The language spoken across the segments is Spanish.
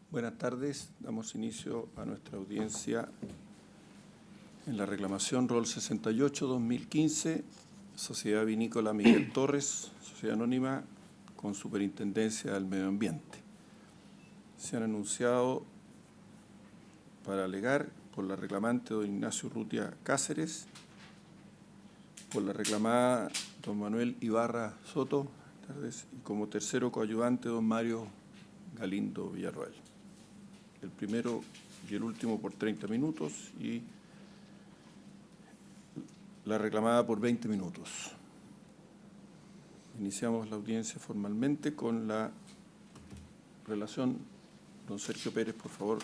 Buenas tardes. Damos inicio a nuestra audiencia en la reclamación ROL 68-2015, Sociedad Vinícola Miguel Torres, Sociedad Anónima con Superintendencia del Medio Ambiente. Se han anunciado para alegar por la reclamante don Ignacio Urrutia Cáceres, por la reclamada don Manuel Ibarra Soto, y como tercero coayudante don Mario Galindo Villarroel. El primero y el último por 30 minutos y la reclamada por 20 minutos. Iniciamos la audiencia formalmente con la relación. Don Sergio Pérez, por favor,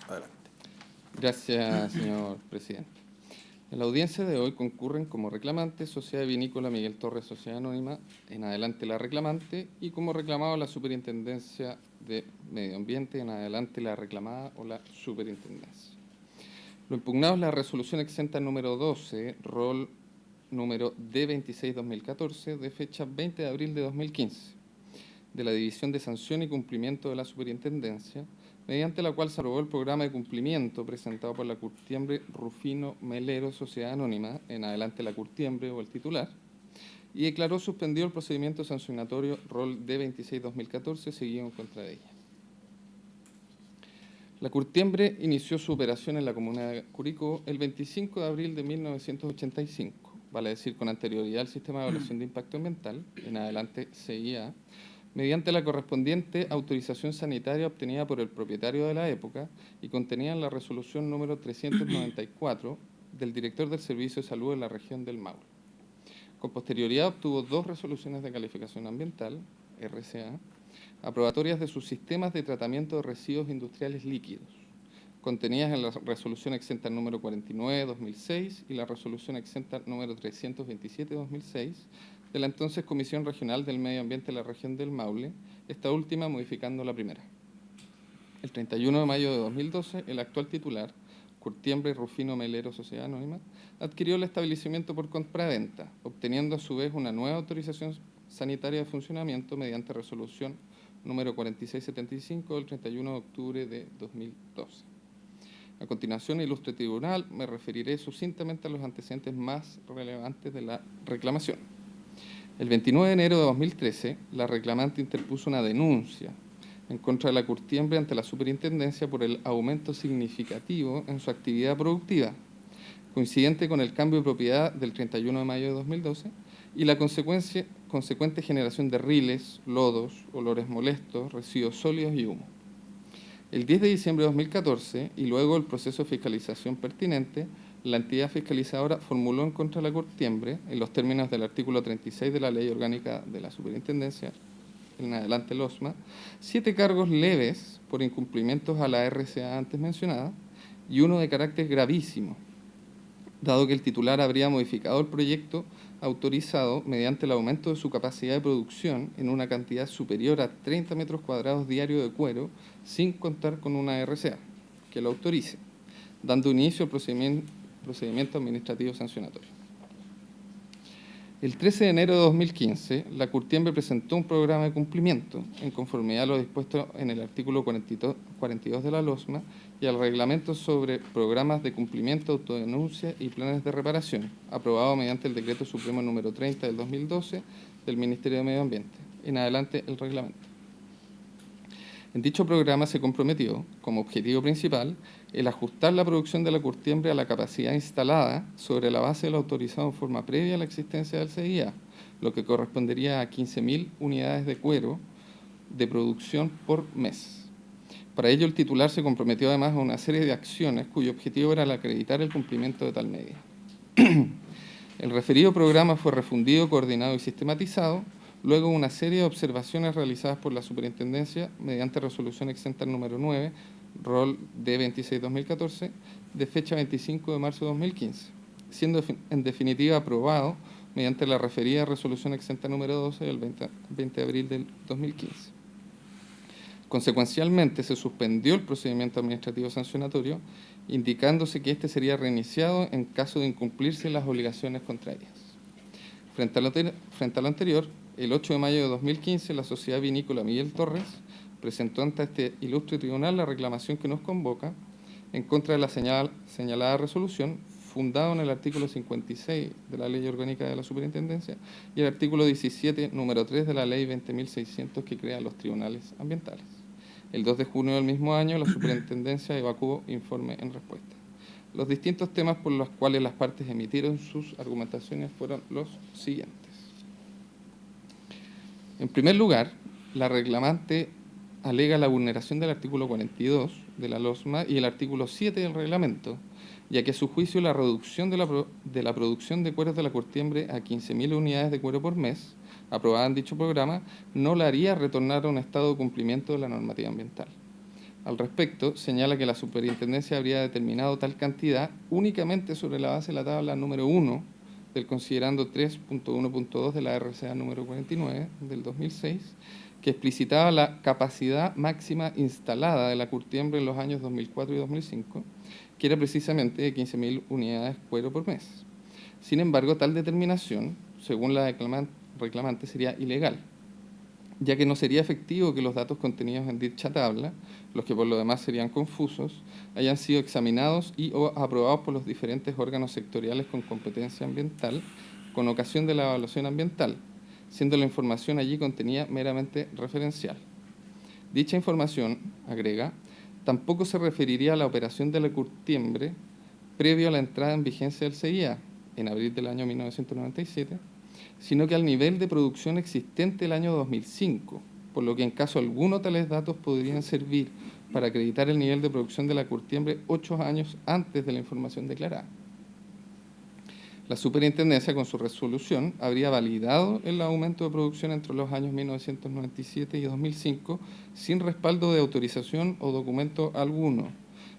adelante. Gracias, señor presidente. En la audiencia de hoy concurren como reclamante Sociedad Vinícola Miguel Torres, Sociedad Anónima, en adelante la reclamante, y como reclamado la Superintendencia de Medio Ambiente, en adelante la reclamada o la Superintendencia. Lo impugnado es la resolución exenta número 12, ROL número D26-2014, de fecha 20 de abril de 2015, de la División de Sanción y Cumplimiento de la Superintendencia, mediante la cual se aprobó el programa de cumplimiento presentado por la Curtiembre Rufino Melero Sociedad Anónima, en adelante la Curtiembre o el titular, y declaró suspendido el procedimiento sancionatorio ROL D26-2014 seguido en contra de ella. La Curtiembre inició su operación en la comuna de Curicó el 25 de abril de 1985, vale decir con anterioridad al Sistema de Evaluación de Impacto Ambiental, en adelante CIA, mediante la correspondiente autorización sanitaria obtenida por el propietario de la época y contenida en la resolución número 394 del director del Servicio de Salud de la región del Maule. Con posterioridad obtuvo 2 resoluciones de calificación ambiental, RCA, aprobatorias de sus sistemas de tratamiento de residuos industriales líquidos, contenidas en la resolución exenta número 49/2006 y la resolución exenta número 327/2006, de la entonces Comisión Regional del Medio Ambiente de la región del Maule, esta última modificando la primera. El 31 de mayo de 2012, el actual titular, Curtiembre Rufino Melero Sociedad Anónima, adquirió el establecimiento por compraventa, obteniendo a su vez una nueva autorización sanitaria de funcionamiento mediante resolución número 4675 del 31 de octubre de 2012. A continuación, ilustre tribunal, me referiré sucintamente a los antecedentes más relevantes de la reclamación. El 29 de enero de 2013, la reclamante interpuso una denuncia en contra de la Curtiembre ante la Superintendencia por el aumento significativo en su actividad productiva, coincidente con el cambio de propiedad del 31 de mayo de 2012 y la consecuente generación de riles, lodos, olores molestos, residuos sólidos y humo. El 10 de diciembre de 2014, y luego el proceso de fiscalización pertinente, la entidad fiscalizadora formuló en contra de la Curtiembre, en los términos del artículo 36 de la Ley Orgánica de la Superintendencia, en adelante el OSMA, 7 cargos leves por incumplimientos a la RCA antes mencionada y uno de carácter gravísimo, dado que el titular habría modificado el proyecto autorizado mediante el aumento de su capacidad de producción en una cantidad superior a 30 metros cuadrados diarios de cuero, sin contar con una RCA que lo autorice, dando inicio al procedimiento administrativo sancionatorio. El 13 de enero de 2015, la Curtiembre presentó un programa de cumplimiento en conformidad a lo dispuesto en el artículo 42 de la LOSMA y al reglamento sobre programas de cumplimiento, autodenuncia y planes de reparación, aprobado mediante el Decreto Supremo número 30 del 2012 del Ministerio de Medio Ambiente. En adelante, el reglamento. En dicho programa se comprometió, como objetivo principal, el ajustar la producción de la Curtiembre a la capacidad instalada sobre la base de lo autorizado en forma previa a la existencia del CIA, lo que correspondería a 15.000 unidades de cuero de producción por mes. Para ello, el titular se comprometió además a una serie de acciones cuyo objetivo era el acreditar el cumplimiento de tal medida. El referido programa fue refundido, coordinado y sistematizado, luego una serie de observaciones realizadas por la Superintendencia mediante resolución exenta número 9, ROL D26-2014, de fecha 25 de marzo de 2015, siendo en definitiva aprobado mediante la referida resolución exenta número 12 del 20 de abril del 2015. Consecuencialmente, se suspendió el procedimiento administrativo sancionatorio, indicándose que éste sería reiniciado en caso de incumplirse las obligaciones contrarias. Frente a lo anterior, el 8 de mayo de 2015, la Sociedad Vinícola Miguel Torres presentó ante este ilustre tribunal la reclamación que nos convoca en contra de la señalada resolución, fundado en el artículo 56 de la Ley Orgánica de la Superintendencia y el artículo 17, número 3 de la Ley 20.600 que crea los tribunales ambientales. El 2 de junio del mismo año, la Superintendencia evacuó informe en respuesta. Los distintos temas por los cuales las partes emitieron sus argumentaciones fueron los siguientes. En primer lugar, la reclamante alega la vulneración del artículo 42 de la LOSMA y el artículo 7 del reglamento, ya que a su juicio la reducción de la producción de cueros de la curtiembre a 15.000 unidades de cuero por mes, aprobada en dicho programa, no la haría retornar a un estado de cumplimiento de la normativa ambiental. Al respecto, señala que la Superintendencia habría determinado tal cantidad únicamente sobre la base de la tabla número 1 del considerando 3.1.2 de la RCA número 49 del 2006, que explicitaba la capacidad máxima instalada de la curtiembre en los años 2004 y 2005, que era precisamente de 15.000 unidades cuero por mes. Sin embargo, tal determinación, según la reclamante, sería ilegal, ya que no sería efectivo que los datos contenidos en dicha tabla, los que por lo demás serían confusos, hayan sido examinados y o aprobados por los diferentes órganos sectoriales con competencia ambiental con ocasión de la evaluación ambiental, siendo la información allí contenida meramente referencial. Dicha información, agrega, tampoco se referiría a la operación de la curtiembre previo a la entrada en vigencia del CIA, en abril del año 1997, sino que al nivel de producción existente el año 2005, por lo que en caso alguno tales datos podrían servir para acreditar el nivel de producción de la curtiembre 8 años antes de la información declarada. La Superintendencia, con su resolución, habría validado el aumento de producción entre los años 1997 y 2005 sin respaldo de autorización o documento alguno,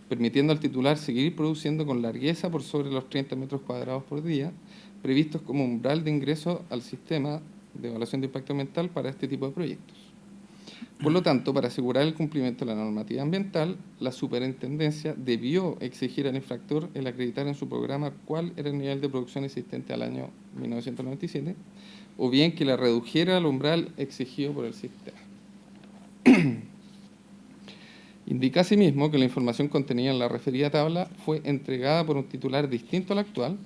permitiendo al titular seguir produciendo con largueza por sobre los 30 metros cuadrados por día, previstos como umbral de ingreso al sistema de evaluación de impacto ambiental para este tipo de proyectos. Por lo tanto, para asegurar el cumplimiento de la normativa ambiental, la Superintendencia debió exigir al infractor el acreditar en su programa cuál era el nivel de producción existente al año 1997, o bien que la redujera al umbral exigido por el sistema. Indica asimismo que la información contenida en la referida tabla fue entregada por un titular distinto al actual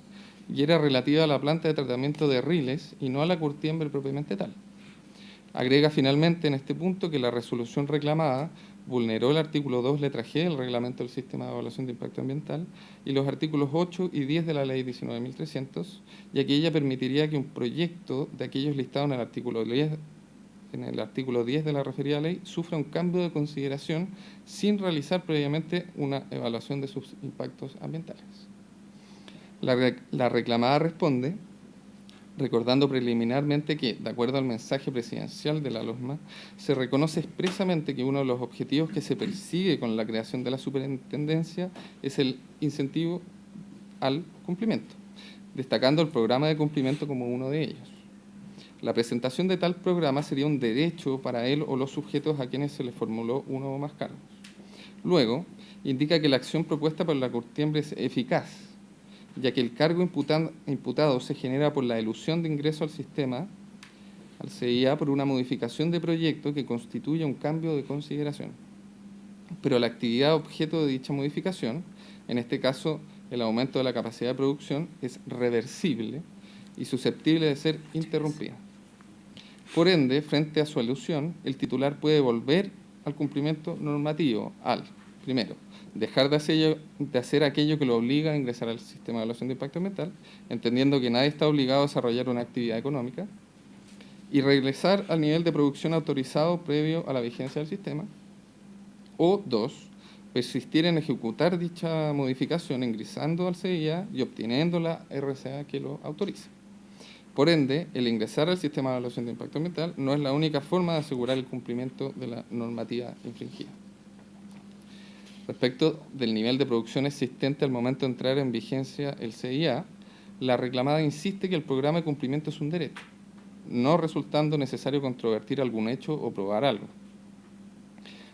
y era relativa a la planta de tratamiento de riles y no a la curtiembre propiamente tal. Agrega finalmente en este punto que la resolución reclamada vulneró el artículo 2, letra G del Reglamento del Sistema de Evaluación de Impacto Ambiental y los artículos 8 y 10 de la Ley 19.300, ya que ella permitiría que un proyecto de aquellos listados en el artículo 10 de la referida ley sufra un cambio de consideración sin realizar previamente una evaluación de sus impactos ambientales. La reclamada responde recordando preliminarmente que, de acuerdo al mensaje presidencial de la LOSMA, se reconoce expresamente que uno de los objetivos que se persigue con la creación de la superintendencia es el incentivo al cumplimiento, destacando el programa de cumplimiento como uno de ellos. La presentación de tal programa sería un derecho para él o los sujetos a quienes se les formuló uno o más cargos. Luego, indica que la acción propuesta por la curtiembre es eficaz, ya que el cargo imputado se genera por la elusión de ingreso al sistema, al CIA, por una modificación de proyecto que constituye un cambio de consideración. Pero la actividad objeto de dicha modificación, en este caso el aumento de la capacidad de producción, es reversible y susceptible de ser interrumpida. Por ende, frente a su elusión, el titular puede volver al cumplimiento normativo al, primero, dejar de hacer aquello que lo obliga a ingresar al sistema de evaluación de impacto ambiental, entendiendo que nadie está obligado a desarrollar una actividad económica, y regresar al nivel de producción autorizado previo a la vigencia del sistema, o dos, persistir en ejecutar dicha modificación ingresando al CIA y obteniendo la RCA que lo autoriza. Por ende, el ingresar al sistema de evaluación de impacto ambiental no es la única forma de asegurar el cumplimiento de la normativa infringida. Respecto del nivel de producción existente al momento de entrar en vigencia el CIA, la reclamada insiste que el programa de cumplimiento es un derecho, no resultando necesario controvertir algún hecho o probar algo.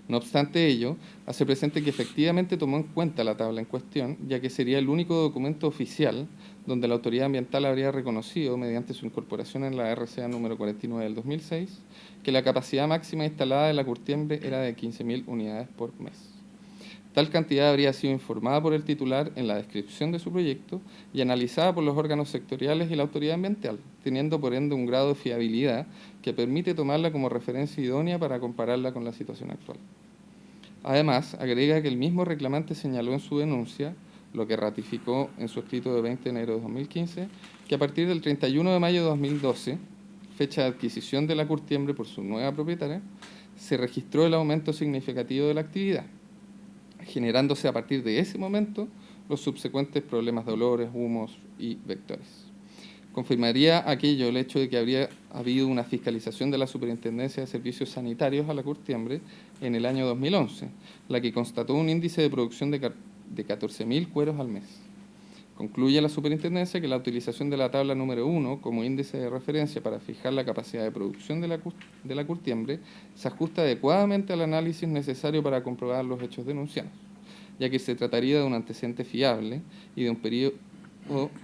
No obstante ello, hace presente que efectivamente tomó en cuenta la tabla en cuestión, ya que sería el único documento oficial donde la autoridad ambiental habría reconocido, mediante su incorporación en la RCA número 49 del 2006, que la capacidad máxima instalada de la curtiembre era de 15.000 unidades por mes. Tal cantidad habría sido informada por el titular en la descripción de su proyecto y analizada por los órganos sectoriales y la autoridad ambiental, teniendo por ende un grado de fiabilidad que permite tomarla como referencia idónea para compararla con la situación actual. Además, agrega que el mismo reclamante señaló en su denuncia, lo que ratificó en su escrito de 20 de enero de 2015, que a partir del 31 de mayo de 2012, fecha de adquisición de la curtiembre por su nueva propietaria, se registró el aumento significativo de la actividad, generándose a partir de ese momento los subsecuentes problemas de olores, humos y vectores. Confirmaría aquello el hecho de que habría habido una fiscalización de la Superintendencia de Servicios Sanitarios a la curtiembre en el año 2011, la que constató un índice de producción de 14.000 cueros al mes. Concluye la Superintendencia que la utilización de la tabla número 1 como índice de referencia para fijar la capacidad de producción de la curtiembre se ajusta adecuadamente al análisis necesario para comprobar los hechos denunciados, ya que se trataría de un antecedente fiable y de un periodo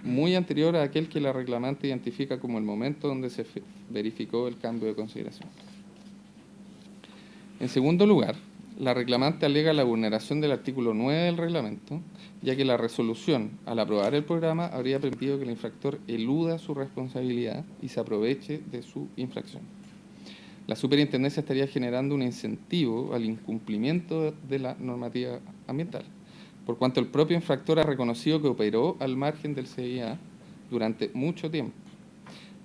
muy anterior a aquel que la reclamante identifica como el momento donde se verificó el cambio de consideración. En segundo lugar, la reclamante alega la vulneración del artículo 9 del reglamento, ya que la resolución, al aprobar el programa, habría permitido que el infractor eluda su responsabilidad y se aproveche de su infracción. La Superintendencia estaría generando un incentivo al incumplimiento de la normativa ambiental, por cuanto el propio infractor ha reconocido que operó al margen del CIA durante mucho tiempo,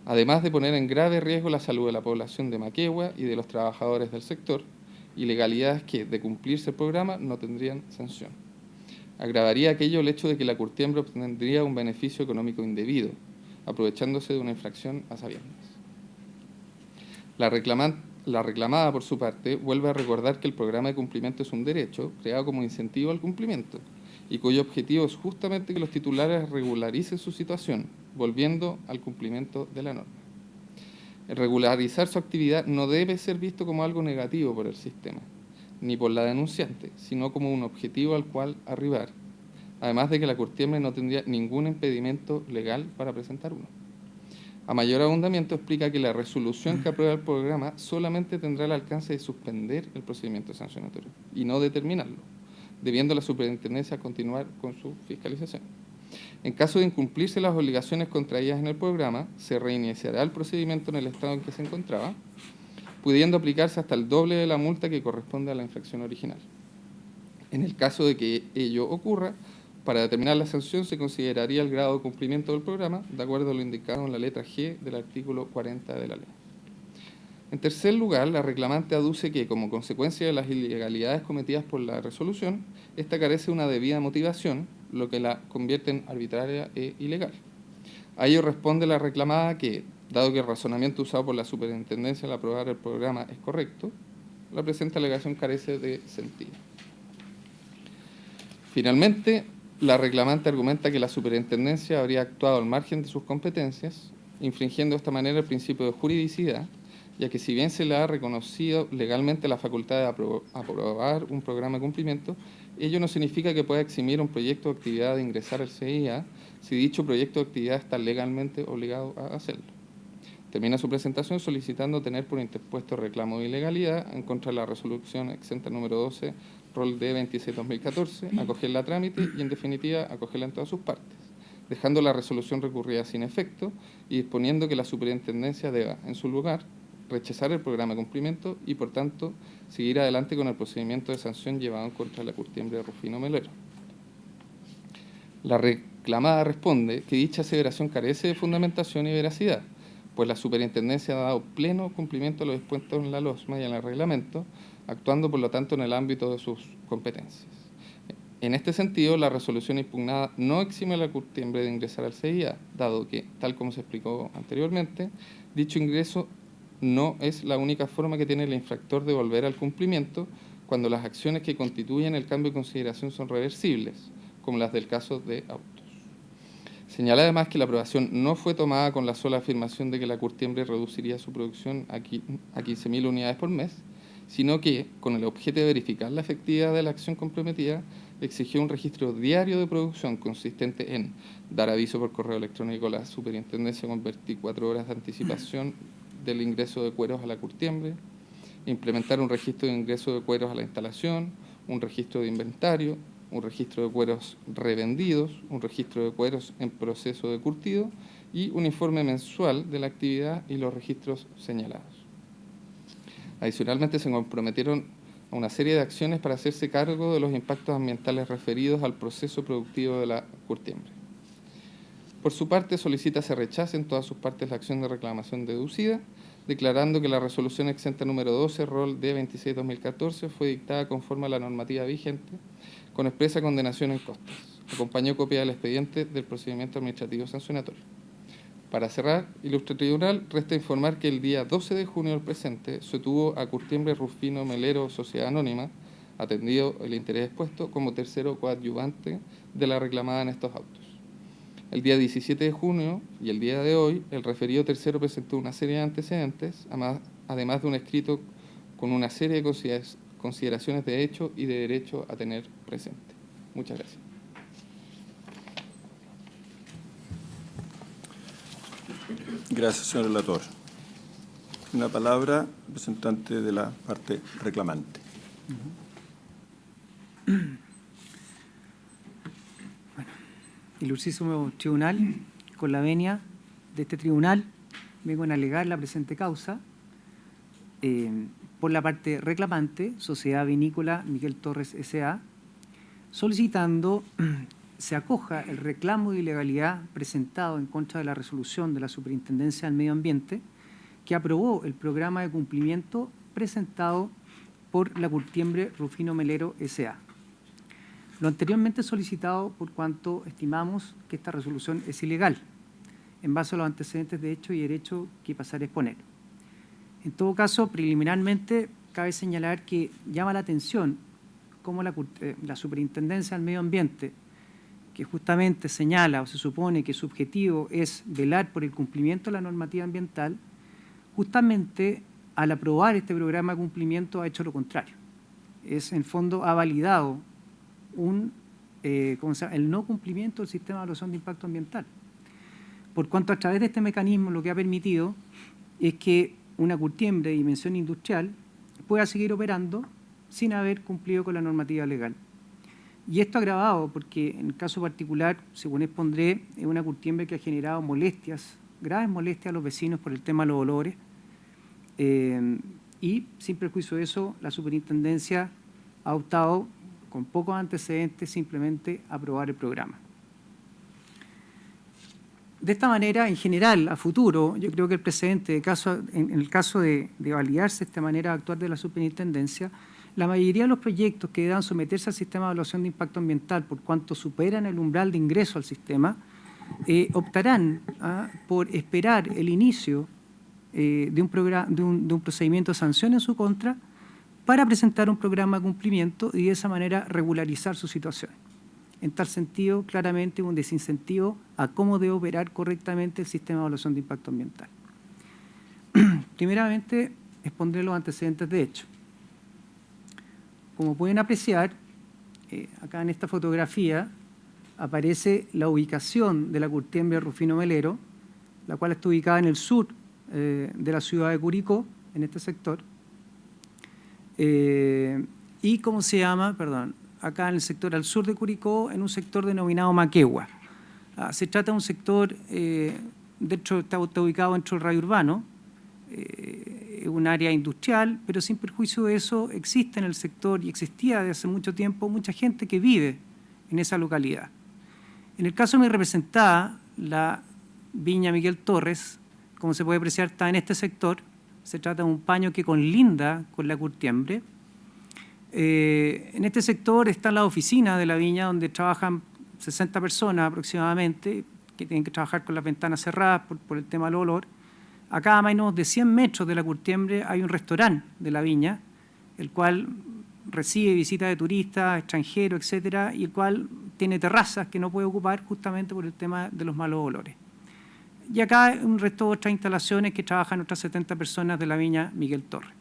además de poner en grave riesgo la salud de la población de Maquegua y de los trabajadores del sector, ilegalidades que, de cumplirse el programa, no tendrían sanción. Agravaría aquello el hecho de que la curtiembre obtendría un beneficio económico indebido, aprovechándose de una infracción a sabiendas. La reclamada, por su parte, vuelve a recordar que el programa de cumplimiento es un derecho creado como incentivo al cumplimiento y cuyo objetivo es justamente que los titulares regularicen su situación, volviendo al cumplimiento de la norma. El regularizar su actividad no debe ser visto como algo negativo por el sistema, ni por la denunciante, sino como un objetivo al cual arribar, además de que la curtiembre no tendría ningún impedimento legal para presentar uno. A mayor abundamiento explica que la resolución que aprueba el programa solamente tendrá el alcance de suspender el procedimiento sancionatorio y no de terminarlo, debiendo la Superintendencia continuar con su fiscalización. En caso de incumplirse las obligaciones contraídas en el programa, se reiniciará el procedimiento en el estado en que se encontraba, pudiendo aplicarse hasta el doble de la multa que corresponde a la infracción original. En el caso de que ello ocurra, para determinar la sanción se consideraría el grado de cumplimiento del programa, de acuerdo a lo indicado en la letra G del artículo 40 de la ley. En tercer lugar, la reclamante aduce que, como consecuencia de las ilegalidades cometidas por la resolución, esta carece de una debida motivación, lo que la convierte en arbitraria e ilegal. A ello responde la reclamada que, dado que el razonamiento usado por la Superintendencia al aprobar el programa es correcto, la presente alegación carece de sentido. Finalmente, la reclamante argumenta que la Superintendencia habría actuado al margen de sus competencias, infringiendo de esta manera el principio de juridicidad, ya que si bien se le ha reconocido legalmente la facultad de aprobar un programa de cumplimiento, ello no significa que pueda eximir un proyecto o actividad de ingresar al CIA si dicho proyecto o actividad está legalmente obligado a hacerlo. Termina su presentación solicitando tener por interpuesto reclamo de ilegalidad en contra de la resolución exenta número 12, rol D 26-2014, acogerla a trámite y, en definitiva, acogerla en todas sus partes, dejando la resolución recurrida sin efecto y disponiendo que la Superintendencia deba, en su lugar, rechazar el programa de cumplimiento y, por tanto, seguir adelante con el procedimiento de sanción llevado en contra de la curtiembre de Rufino Melero. La reclamada responde que dicha aseveración carece de fundamentación y veracidad, pues la Superintendencia ha dado pleno cumplimiento a lo dispuesto en la LOSMA y en el reglamento, actuando, por lo tanto, en el ámbito de sus competencias. En este sentido, la resolución impugnada no exime a la curtiembre de ingresar al CIA, dado que, tal como se explicó anteriormente, dicho ingreso no es la única forma que tiene el infractor de volver al cumplimiento cuando las acciones que constituyen el cambio de consideración son reversibles, como las del caso de autos. Señala además que la aprobación no fue tomada con la sola afirmación de que la curtiembre reduciría su producción a 15.000 unidades por mes, sino que, con el objeto de verificar la efectividad de la acción comprometida, exigió un registro diario de producción consistente en dar aviso por correo electrónico a la superintendencia con 24 horas de anticipación del ingreso de cueros a la curtiembre, implementar un registro de ingreso de cueros a la instalación, un registro de inventario, un registro de cueros revendidos, un registro de cueros en proceso de curtido y un informe mensual de la actividad y los registros señalados. Adicionalmente, se comprometieron a una serie de acciones para hacerse cargo de los impactos ambientales referidos al proceso productivo de la curtiembre. Por su parte, solicita se rechace en todas sus partes la acción de reclamación deducida, declarando que la resolución exenta número 12, rol D26-2014, fue dictada conforme a la normativa vigente, con expresa condenación en costas. Acompañó copia del expediente del procedimiento administrativo sancionatorio. Para cerrar, ilustre tribunal, resta informar que el día 12 de junio del presente se tuvo a Curtiembre Rufino Melero Sociedad Anónima, atendido el interés expuesto, como tercero coadyuvante de la reclamada en estos autos. El día 17 de junio y el día de hoy, el referido tercero presentó una serie de antecedentes, además de un escrito con una serie de consideraciones de hecho y de derecho a tener presente. Muchas gracias. Gracias, señor relator. Una palabra, representante de la parte reclamante. Bueno, ilustrísimo tribunal, con la venia de este tribunal, vengo a alegar la presente causa por la parte reclamante, Sociedad Vinícola Miguel Torres S.A., solicitando se acoja el reclamo de ilegalidad presentado en contra de la resolución de la Superintendencia del Medio Ambiente que aprobó el programa de cumplimiento presentado por la Curtiembre Rufino Melero S.A. Lo anteriormente solicitado por cuanto estimamos que esta resolución es ilegal, en base a los antecedentes de hecho y derecho que pasaré a exponer. En todo caso, preliminarmente, cabe señalar que llama la atención cómo la Superintendencia del Medio Ambiente, que justamente señala o se supone que su objetivo es velar por el cumplimiento de la normativa ambiental, justamente al aprobar este programa de cumplimiento ha hecho lo contrario. En fondo, ha validado el no cumplimiento del sistema de evaluación de impacto ambiental. Por cuanto a través de este mecanismo lo que ha permitido es que una curtiembre de dimensión industrial pueda seguir operando sin haber cumplido con la normativa legal. Y esto agravado porque en el caso particular, según expondré, es una curtiembre que ha generado molestias, graves molestias a los vecinos por el tema de los olores, y sin perjuicio de eso, la superintendencia ha optado, con pocos antecedentes, simplemente a aprobar el programa. De esta manera, en general, a futuro, yo creo que el precedente, en el caso de validarse esta manera de actuar de la superintendencia, la mayoría de los proyectos que deban someterse al sistema de evaluación de impacto ambiental, por cuanto superan el umbral de ingreso al sistema, optarán por esperar el inicio de un procedimiento de sanción en su contra para presentar un programa de cumplimiento y de esa manera regularizar su situación. En tal sentido, claramente un desincentivo a cómo debe operar correctamente el sistema de evaluación de impacto ambiental. Primeramente, expondré los antecedentes de hecho. Como pueden apreciar, acá en esta fotografía aparece la ubicación de la curtiembre Rufino Melero, la cual está ubicada en el sur de la ciudad de Curicó, en este sector. Y ¿cómo se llama? Perdón, acá en el sector al sur de Curicó, en un sector denominado Maquegua. Se trata de un sector, está ubicado dentro del radio urbano, un área industrial, pero sin perjuicio de eso existe en el sector y existía desde hace mucho tiempo mucha gente que vive en esa localidad. En el caso de mi representada, la viña Miguel Torres, como se puede apreciar, está en este sector. Se trata de un paño que conlinda con la curtiembre. En este sector están las oficinas de la viña donde trabajan 60 personas aproximadamente, que tienen que trabajar con las ventanas cerradas por el tema del olor. Acá a menos de 100 metros de la curtiembre hay un restaurante de la viña, el cual recibe visitas de turistas, extranjeros, etcétera, y el cual tiene terrazas que no puede ocupar justamente por el tema de los malos olores. Y acá un resto de otras instalaciones que trabajan otras 70 personas de la viña Miguel Torres.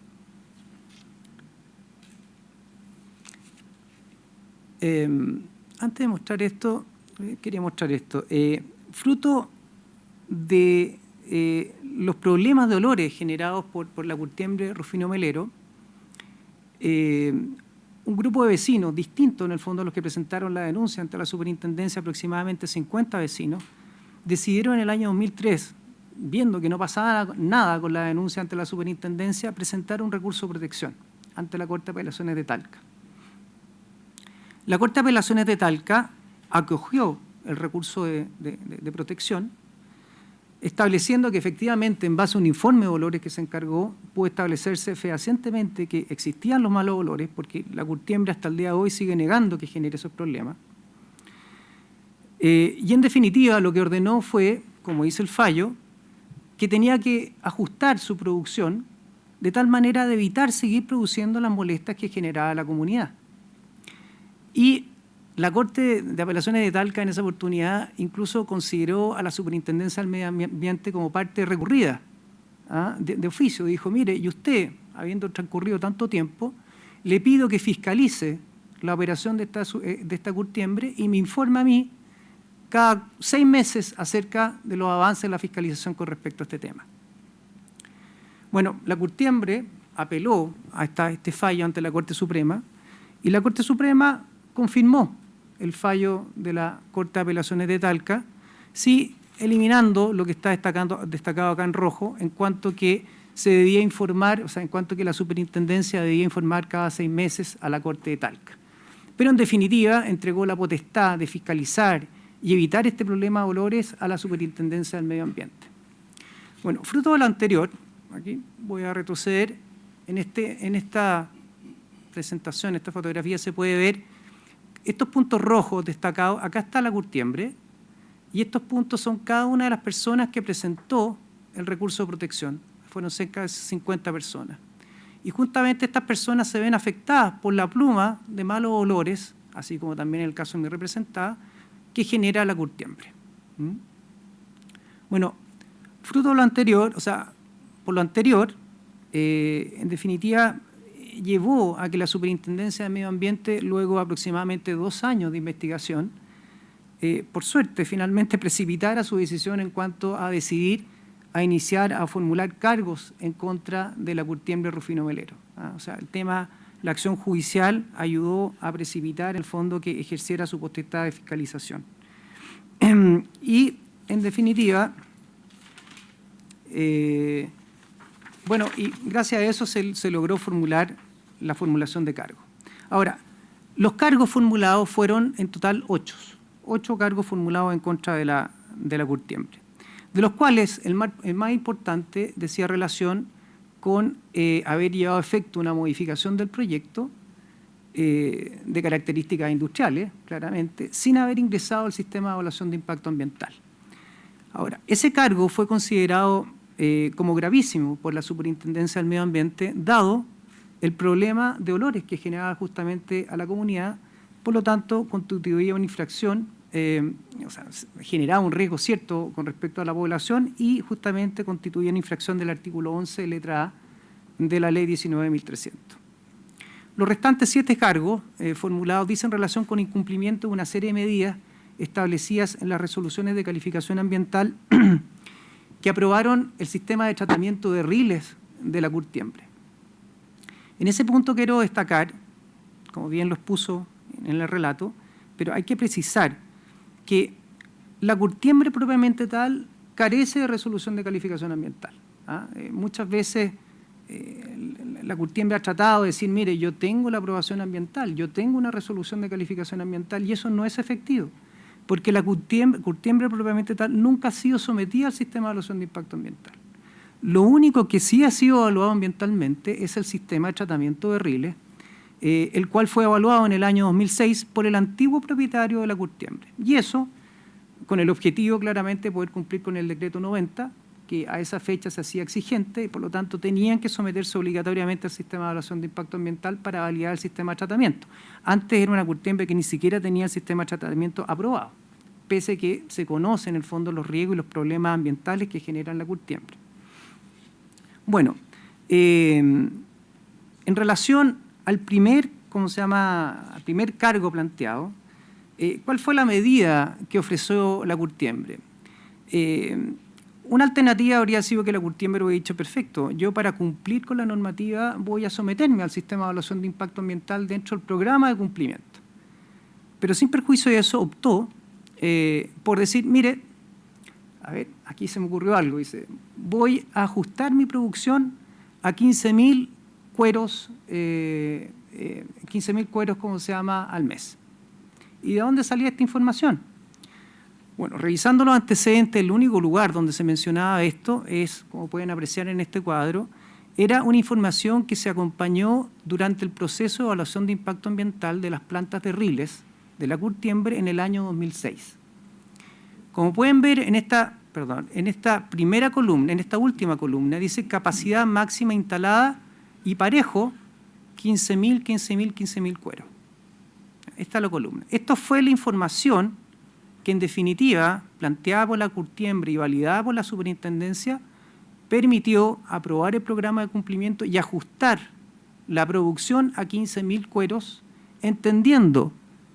Antes de mostrar esto, quería mostrar esto. Fruto de los problemas de olores generados por la curtiembre Rufino Melero, un grupo de vecinos, distinto en el fondo a los que presentaron la denuncia ante la superintendencia, aproximadamente 50 vecinos, decidieron en el año 2003, viendo que no pasaba nada con la denuncia ante la superintendencia, presentar un recurso de protección ante la Corte de Apelaciones de Talca. La Corte de Apelaciones de Talca acogió el recurso de protección, estableciendo que efectivamente, en base a un informe de olores que se encargó, pudo establecerse fehacientemente que existían los malos olores, porque la curtiembre hasta el día de hoy sigue negando que genere esos problemas. Y en definitiva, lo que ordenó fue, como dice el fallo, que tenía que ajustar su producción de tal manera de evitar seguir produciendo las molestias que generaba la comunidad. Y la Corte de Apelaciones de Talca en esa oportunidad incluso consideró a la Superintendencia del Medio Ambiente como parte recurrida, de oficio. Dijo, mire, y usted, habiendo transcurrido tanto tiempo, le pido que fiscalice la operación de esta curtiembre y me informe a mí cada 6 meses acerca de los avances en la fiscalización con respecto a este tema. Bueno, la curtiembre apeló a este fallo ante la Corte Suprema y la Corte Suprema confirmó el fallo de la Corte de Apelaciones de Talca, sí eliminando lo que está destacado acá en rojo, en cuanto que se debía informar, o sea, en cuanto que la superintendencia debía informar cada 6 meses a la Corte de Talca. Pero en definitiva entregó la potestad de fiscalizar y evitar este problema de olores a la Superintendencia del Medio Ambiente. Bueno, fruto de lo anterior, aquí voy a retroceder, en esta presentación, esta fotografía se puede ver estos puntos rojos destacados. Acá está la curtiembre y estos puntos son cada una de las personas que presentó el recurso de protección. Fueron cerca de 50 personas. Y justamente estas personas se ven afectadas por la pluma de malos olores, así como también en el caso de mi representada, que genera la curtiembre. Bueno, fruto de lo anterior, o sea, por lo anterior, en definitiva, llevó a que la Superintendencia de Medio Ambiente, luego de aproximadamente 2 años de investigación, por suerte, finalmente precipitara su decisión en cuanto a decidir a iniciar a formular cargos en contra de la curtiembre Rufino Melero. O sea, el tema, la acción judicial ayudó a precipitar el fondo que ejerciera su potestad de fiscalización. Y, en definitiva, bueno, y gracias a eso se logró formular la formulación de cargos. Ahora, los cargos formulados fueron en total 8 cargos formulados en contra de la curtiembre, de los cuales el más importante decía relación con haber llevado a efecto una modificación del proyecto de características industriales, claramente, sin haber ingresado al sistema de evaluación de impacto ambiental. Ahora, ese cargo fue considerado como gravísimo por la Superintendencia del Medio Ambiente, dado el problema de olores que generaba justamente a la comunidad, por lo tanto, constituía una infracción, o sea, generaba un riesgo cierto con respecto a la población y justamente constituía una infracción del artículo 11, letra A, de la Ley 19.300. Los restantes 7 cargos formulados dicen relación con incumplimiento de una serie de medidas establecidas en las resoluciones de calificación ambiental que aprobaron el sistema de tratamiento de riles de la curtiembre. En ese punto quiero destacar, como bien los puso en el relato, pero hay que precisar que la curtiembre propiamente tal carece de resolución de calificación ambiental. Muchas veces la curtiembre ha tratado de decir, mire, yo tengo la aprobación ambiental, yo tengo una resolución de calificación ambiental, y eso no es efectivo, porque la curtiembre propiamente tal nunca ha sido sometida al sistema de evaluación de impacto ambiental. Lo único que sí ha sido evaluado ambientalmente es el sistema de tratamiento de riles, el cual fue evaluado en el año 2006 por el antiguo propietario de la curtiembre. Y eso, con el objetivo claramente de poder cumplir con el decreto 90, que a esa fecha se hacía exigente y por lo tanto tenían que someterse obligatoriamente al sistema de evaluación de impacto ambiental para validar el sistema de tratamiento. Antes era una curtiembre que ni siquiera tenía el sistema de tratamiento aprobado, pese a que se conocen en el fondo los riesgos y los problemas ambientales que generan la curtiembre. Bueno, en relación al primer, al primer cargo planteado, ¿cuál fue la medida que ofreció la curtiembre? Una alternativa habría sido que la curtiembre hubiera dicho, perfecto, yo para cumplir con la normativa voy a someterme al sistema de evaluación de impacto ambiental dentro del programa de cumplimiento. Pero sin perjuicio de eso optó por decir, mire, a ver, aquí se me ocurrió algo, dice, voy a ajustar mi producción a 15.000 cueros, 15.000 cueros, al mes. ¿Y de dónde salía esta información? Bueno, revisando los antecedentes, el único lugar donde se mencionaba esto es, como pueden apreciar en este cuadro, era una información que se acompañó durante el proceso de evaluación de impacto ambiental de las plantas de Riles de la curtiembre en el año 2006. Como pueden ver en esta primera columna, en esta última columna, dice capacidad máxima instalada y parejo 15.000, 15.000, 15.000 cueros. Esta es la columna. Esto fue la información que en definitiva, planteada por la curtiembre y validada por la superintendencia, permitió aprobar el programa de cumplimiento y ajustar la producción a 15.000 cueros, entendiendo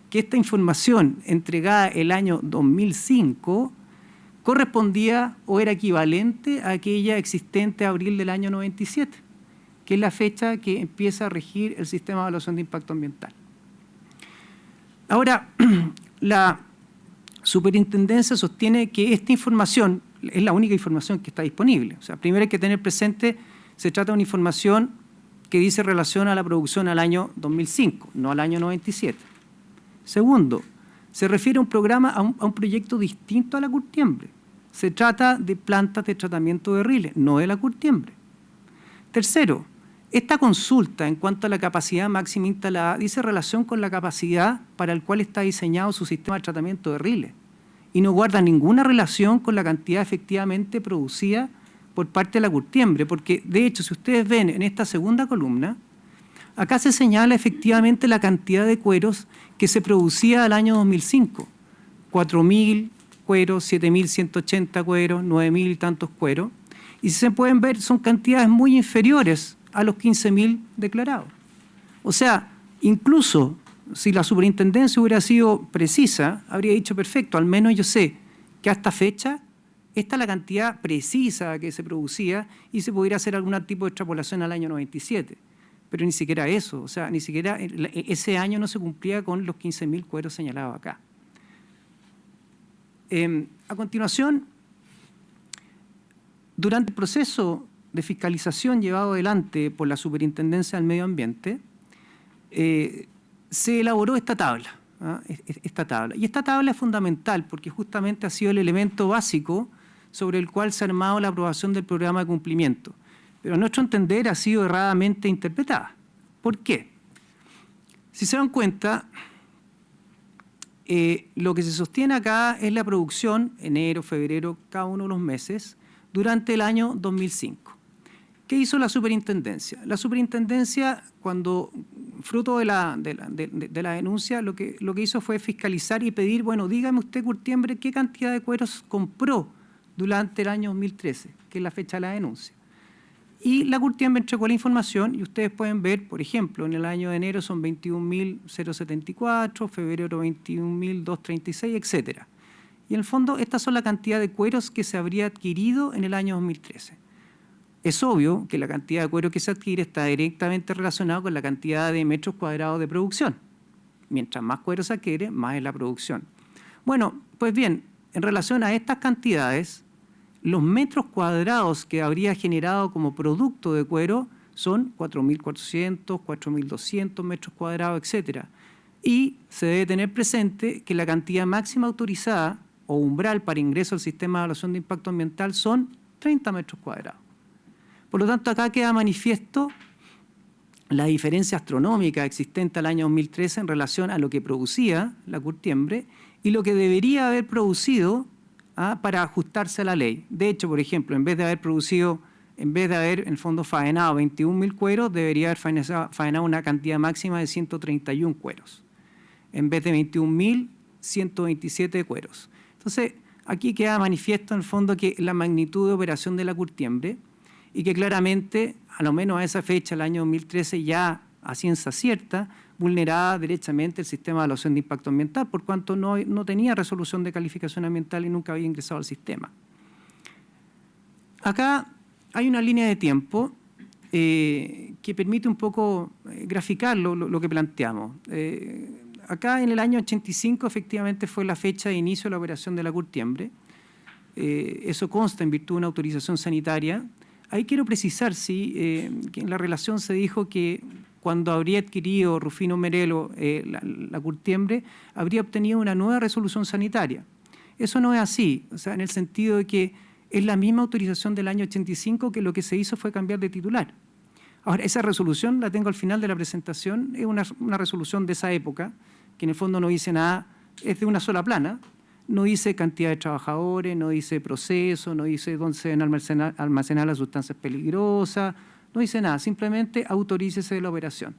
que esta información entregada el año 2005 correspondía o era equivalente a aquella existente a abril del año 97, que es la fecha que empieza a regir el sistema de evaluación de impacto ambiental. Ahora, la superintendencia sostiene que esta información es la única información que está disponible. O sea, primero hay que tener presente, se trata de una información que dice relación a la producción al año 2005, no al año 97. Segundo, se refiere a un programa, a un proyecto distinto a la curtiembre. Se trata de plantas de tratamiento de riles, no de la curtiembre. Tercero, esta consulta en cuanto a la capacidad máxima instalada dice relación con la capacidad para el cual está diseñado su sistema de tratamiento de riles y no guarda ninguna relación con la cantidad efectivamente producida por parte de la curtiembre, porque de hecho, si ustedes ven en esta segunda columna, acá se señala efectivamente la cantidad de cueros que se producía al año 2005, 4.000 cueros, 7.180 cueros, 9.000 y tantos cueros, y si se pueden ver son cantidades muy inferiores a los 15.000 declarados. O sea, incluso si la superintendencia hubiera sido precisa, habría dicho, perfecto, al menos yo sé que a esta fecha, esta es la cantidad precisa que se producía y se pudiera hacer algún tipo de extrapolación al año 97. Pero ni siquiera eso, o sea, ni siquiera ese año no se cumplía con los 15.000 cueros señalados acá. A continuación, durante el proceso de fiscalización llevado adelante por la Superintendencia del Medio Ambiente, se elaboró esta tabla. Y esta tabla es fundamental porque justamente ha sido el elemento básico sobre el cual se ha armado la aprobación del programa de cumplimiento. Pero a nuestro entender ha sido erradamente interpretada. ¿Por qué? Si se dan cuenta, lo que se sostiene acá es la producción, enero, febrero, cada uno de los meses, durante el año 2005. ¿Qué hizo la superintendencia? La superintendencia, cuando fruto de la denuncia, lo que hizo fue fiscalizar y pedir, bueno, dígame usted, curtiembre, qué cantidad de cueros compró durante el año 2013, que es la fecha de la denuncia. Y la curtiembre entregó la información y ustedes pueden ver, por ejemplo, en el año de enero son 21.074, febrero 21.236, etcétera. Y en el fondo, estas son la cantidad de cueros que se habría adquirido en el año 2013. Es obvio que la cantidad de cuero que se adquiere está directamente relacionada con la cantidad de metros cuadrados de producción. Mientras más cuero se adquiere, más es la producción. Bueno, pues bien, en relación a estas cantidades, los metros cuadrados que habría generado como producto de cuero son 4.400, 4.200 metros cuadrados, etc. Y se debe tener presente que la cantidad máxima autorizada o umbral para ingreso al sistema de evaluación de impacto ambiental son 30 metros cuadrados. Por lo tanto, acá queda manifiesto la diferencia astronómica existente al año 2013 en relación a lo que producía la curtiembre y lo que debería haber producido para ajustarse a la ley. De hecho, por ejemplo, en vez de haber en el fondo faenado 21.000 cueros, debería haber faenado una cantidad máxima de 131 cueros. En vez de 21.000, 127 cueros. Entonces, aquí queda manifiesto en el fondo que la magnitud de operación de la curtiembre y que claramente, a lo menos a esa fecha, el año 2013, ya a ciencia cierta, vulneraba derechamente el sistema de evaluación de impacto ambiental, por cuanto no tenía resolución de calificación ambiental y nunca había ingresado al sistema. Acá hay una línea de tiempo que permite un poco graficar lo que planteamos. Acá en el año 85 efectivamente fue la fecha de inicio de la operación de la curtiembre. Eso consta en virtud de una autorización sanitaria. Ahí quiero precisar, sí, que en la relación se dijo que cuando habría adquirido Rufino Merelo la curtiembre, habría obtenido una nueva resolución sanitaria. Eso no es así, o sea, en el sentido de que es la misma autorización del año 85 que lo que se hizo fue cambiar de titular. Ahora, esa resolución la tengo al final de la presentación, es una resolución de esa época, que en el fondo no dice nada, es de una sola plana, no dice cantidad de trabajadores, no dice proceso, no dice dónde se deben almacenar las sustancias peligrosas, no dice nada, simplemente autorícese de la operación.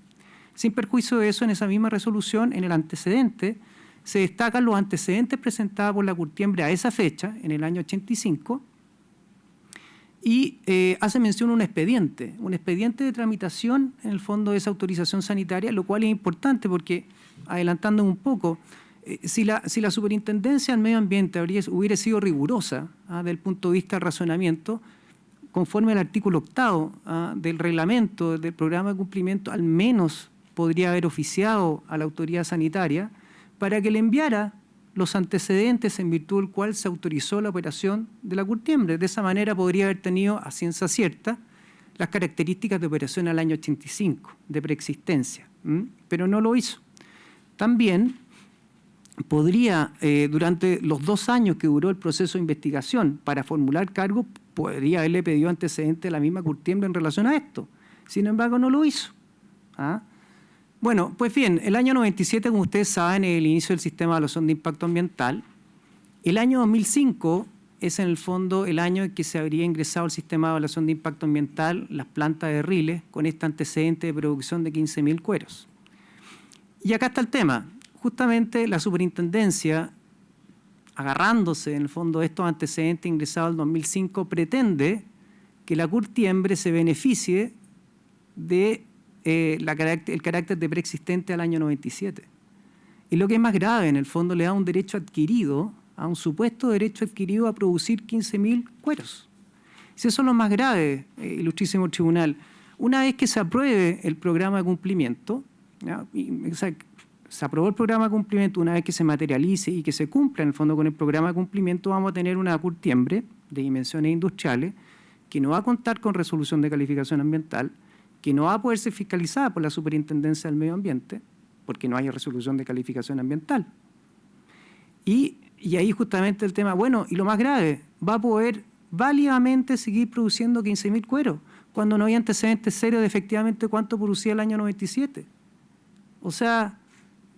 Sin perjuicio de eso, en esa misma resolución, en el antecedente, se destacan los antecedentes presentados por la curtiembre a esa fecha, en el año 85, y hace mención a un expediente de tramitación, en el fondo, de esa autorización sanitaria, lo cual es importante porque, adelantando un poco, si la superintendencia al medio ambiente hubiera sido rigurosa desde el punto de vista del razonamiento, conforme al artículo 8 del reglamento del programa de cumplimiento, al menos podría haber oficiado a la autoridad sanitaria para que le enviara los antecedentes en virtud del cual se autorizó la operación de la curtiembre. De esa manera podría haber tenido a ciencia cierta las características de operación al año 85, de preexistencia, pero no lo hizo. También podría, durante los 2 años que duró el proceso de investigación para formular cargo, podría haberle pedido antecedentes a la misma curtiembre en relación a esto. Sin embargo, no lo hizo. Bueno, pues bien, el año 97, como ustedes saben, es el inicio del sistema de evaluación de impacto ambiental. El año 2005 es en el fondo el año en que se habría ingresado al sistema de evaluación de impacto ambiental las plantas de Riles con este antecedente de producción de 15.000 cueros. Y acá está el tema. Justamente la superintendencia, agarrándose en el fondo de estos antecedentes ingresados en 2005, pretende que la curtiembre se beneficie de el carácter de preexistente al año 97. Y lo que es más grave, en el fondo le da un derecho adquirido, a un supuesto derecho adquirido a producir 15.000 cueros. Si eso es lo más grave, ilustrísimo tribunal, una vez que se apruebe el programa de cumplimiento, se aprobó el programa de cumplimiento, una vez que se materialice y que se cumpla en el fondo con el programa de cumplimiento, vamos a tener una curtiembre de dimensiones industriales que no va a contar con resolución de calificación ambiental, que no va a poder ser fiscalizada por la Superintendencia del Medio Ambiente, porque no hay resolución de calificación ambiental. Y ahí justamente el tema, bueno, y lo más grave, va a poder válidamente seguir produciendo 15.000 cueros, cuando no hay antecedentes serios de efectivamente cuánto producía el año 97. O sea,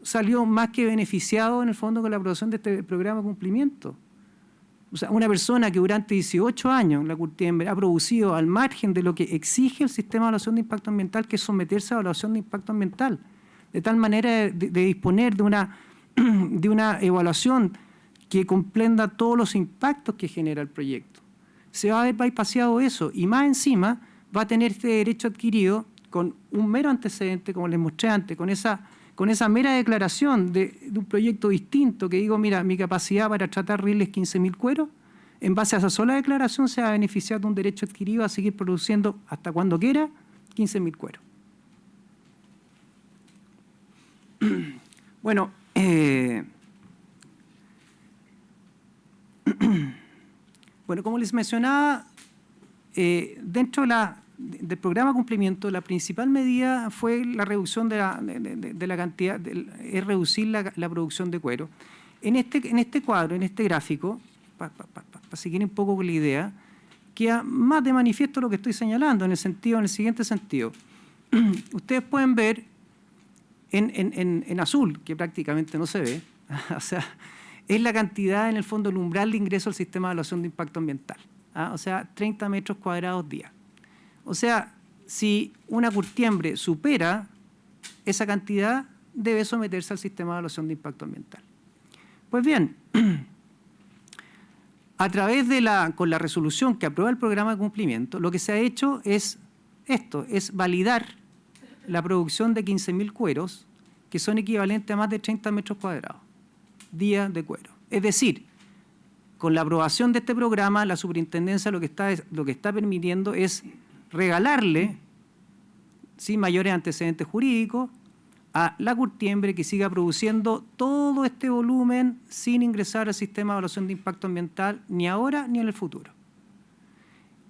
salió más que beneficiado en el fondo con la aprobación de este programa de cumplimiento. O sea, una persona que durante 18 años la curtiembre ha producido al margen de lo que exige el sistema de evaluación de impacto ambiental, que es someterse a evaluación de impacto ambiental, de tal manera de disponer de una evaluación que comprenda todos los impactos que genera el proyecto. Se va a haber bypaseado eso y más encima va a tener este derecho adquirido con un mero antecedente, como les mostré antes, con esa mera declaración de un proyecto distinto que digo, mira, mi capacidad para tratar riles 15.000 cueros, en base a esa sola declaración se va a beneficiar de un derecho adquirido a seguir produciendo hasta cuando quiera 15.000 cueros. Bueno, como les mencionaba, dentro del programa de cumplimiento, la principal medida fue la reducción de la cantidad, es reducir la producción de cuero. En este cuadro, en este gráfico, para seguir un poco con la idea, queda más de manifiesto lo que estoy señalando, en el siguiente sentido. Ustedes pueden ver en azul, que prácticamente no se ve, o sea, es la cantidad, en el fondo, el umbral de ingreso al sistema de evaluación de impacto ambiental. O sea, 30 metros cuadrados día. O sea, si una curtiembre supera esa cantidad, debe someterse al sistema de evaluación de impacto ambiental. Pues bien, a través con la resolución que aprueba el programa de cumplimiento, lo que se ha hecho es esto, es validar la producción de 15.000 cueros, que son equivalentes a más de 30 metros cuadrados, día de cuero. Es decir, con la aprobación de este programa, la superintendencia lo que está permitiendo es regalarle, sin mayores antecedentes jurídicos, a la curtiembre que siga produciendo todo este volumen sin ingresar al sistema de evaluación de impacto ambiental ni ahora ni en el futuro.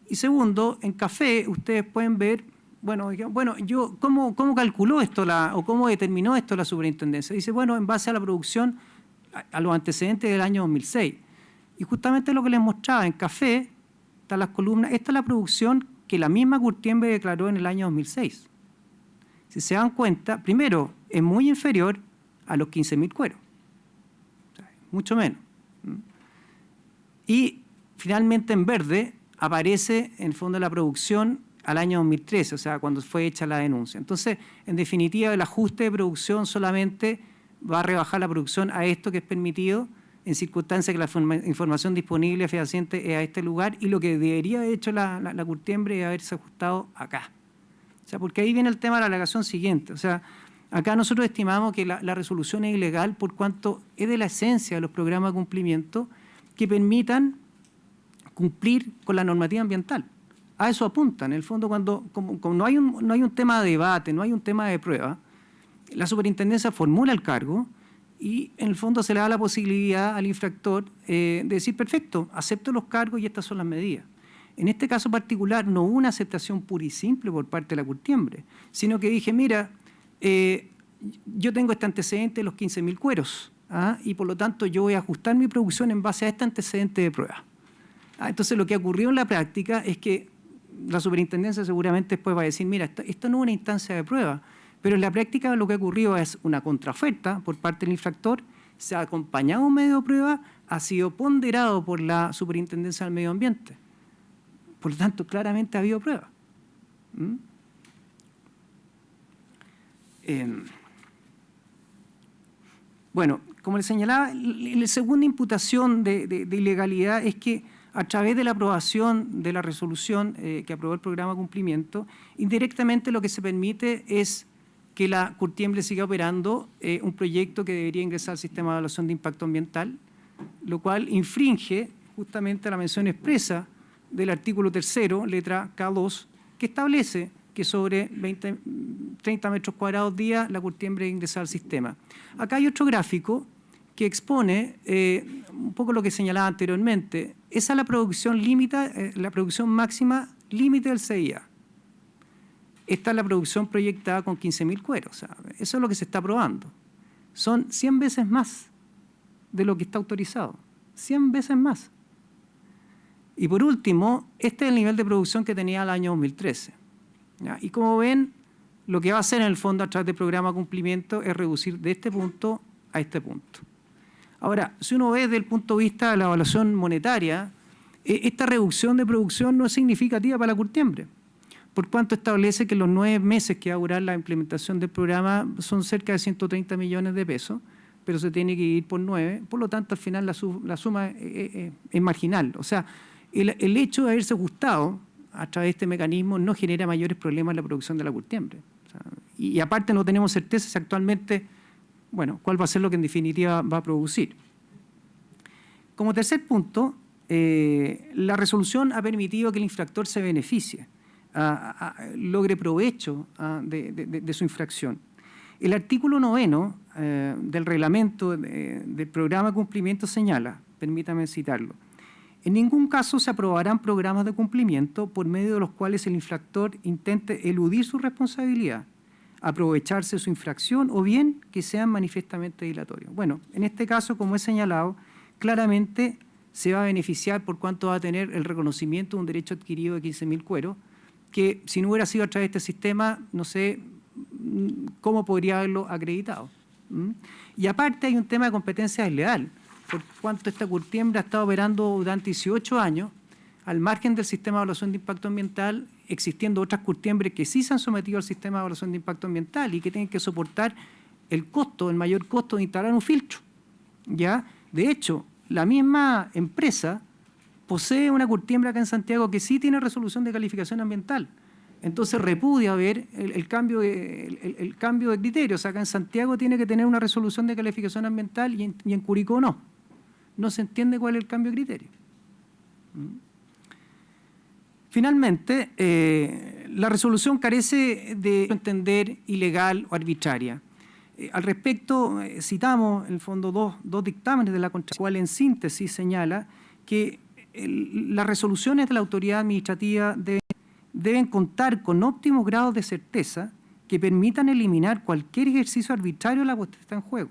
Y segundo, en café ustedes pueden ver, ¿cómo calculó esto o cómo determinó esto la superintendencia? Dice, bueno, en base a la producción, a los antecedentes del año 2006. Y justamente lo que les mostraba, en café, están las columnas, esta es la producción que la misma curtiembre declaró en el año 2006. Si se dan cuenta, primero, es muy inferior a los 15.000 cueros, o sea, mucho menos. Y finalmente en verde aparece en el fondo la producción al año 2013, o sea, cuando fue hecha la denuncia. Entonces, en definitiva, el ajuste de producción solamente va a rebajar la producción a esto que es permitido en circunstancias que la información disponible fehaciente es a este lugar, y lo que debería haber hecho la curtiembre es haberse ajustado acá. O sea, porque ahí viene el tema de la alegación siguiente. O sea, acá nosotros estimamos que la resolución es ilegal por cuanto es de la esencia de los programas de cumplimiento que permitan cumplir con la normativa ambiental. A eso apuntan. En el fondo, como no hay un tema de debate, no hay un tema de prueba, la superintendencia formula el cargo y en el fondo se le da la posibilidad al infractor de decir, perfecto, acepto los cargos y estas son las medidas. En este caso particular no hubo una aceptación pura y simple por parte de la curtiembre, sino que dije, mira, yo tengo este antecedente de los 15.000 cueros, y por lo tanto yo voy a ajustar mi producción en base a este antecedente de prueba. Entonces lo que ocurrió en la práctica es que la superintendencia seguramente después va a decir, mira, esto no es una instancia de prueba, pero en la práctica lo que ha ocurrido es una contraoferta por parte del infractor, se ha acompañado un medio de prueba, ha sido ponderado por la superintendencia del medio ambiente. Por lo tanto, claramente ha habido prueba. Bueno, como les señalaba, la segunda imputación de ilegalidad es que a través de la aprobación de la resolución que aprobó el programa de cumplimiento, indirectamente lo que se permite es que la curtiembre siga operando un proyecto que debería ingresar al sistema de evaluación de impacto ambiental, lo cual infringe justamente la mención expresa del artículo 3, letra K2, que establece que sobre 30 metros cuadrados día la curtiembre ingresa al sistema. Acá hay otro gráfico que expone un poco lo que señalaba anteriormente. Esa es la producción la producción máxima límite del CIA. Esta es la producción proyectada con 15.000 cueros. O sea, eso es lo que se está probando. Son 100 veces más de lo que está autorizado. 100 veces más. Y por último, este es el nivel de producción que tenía el año 2013. ¿Ya? Y como ven, lo que va a hacer en el fondo a través del programa de cumplimiento es reducir de este punto a este punto. Ahora, si uno ve desde el punto de vista de la evaluación monetaria, esta reducción de producción no es significativa para la curtiembre, por cuanto establece que los 9 meses que va a durar la implementación del programa son cerca de 130 millones de pesos, pero se tiene que ir por 9, por lo tanto al final la suma es marginal. O sea, el hecho de haberse ajustado a través de este mecanismo no genera mayores problemas en la producción de la curtiembre. O sea, y aparte no tenemos certeza si actualmente, cuál va a ser lo que en definitiva va a producir. Como tercer punto, la resolución ha permitido que el infractor se beneficie, logre provecho de su infracción. El artículo 9 del reglamento del programa de cumplimiento señala, permítame citarlo, en ningún caso se aprobarán programas de cumplimiento por medio de los cuales el infractor intente eludir su responsabilidad, aprovecharse de su infracción o bien que sean manifiestamente dilatorios. Bueno, en este caso, como he señalado, claramente se va a beneficiar por cuanto va a tener el reconocimiento de un derecho adquirido de 15.000 cueros, que si no hubiera sido a través de este sistema, no sé cómo podría haberlo acreditado. Y aparte hay un tema de competencia desleal, por cuanto esta curtiembre ha estado operando durante 18 años, al margen del sistema de evaluación de impacto ambiental, existiendo otras curtiembres que sí se han sometido al sistema de evaluación de impacto ambiental y que tienen que soportar el mayor costo de instalar un filtro. ¿Ya? De hecho, la misma empresa posee una curtiembre acá en Santiago que sí tiene resolución de calificación ambiental. Entonces repudia ver el cambio de criterios. Acá en Santiago tiene que tener una resolución de calificación ambiental y en Curicó no. No se entiende cuál es el cambio de criterio. Finalmente, la resolución carece de entender ilegal o arbitraria. Al respecto, citamos, en el fondo, dos dictámenes de la Contraloría, cual en síntesis señala que las resoluciones de la autoridad administrativa deben contar con óptimos grados de certeza que permitan eliminar cualquier ejercicio arbitrario de la potestad en juego.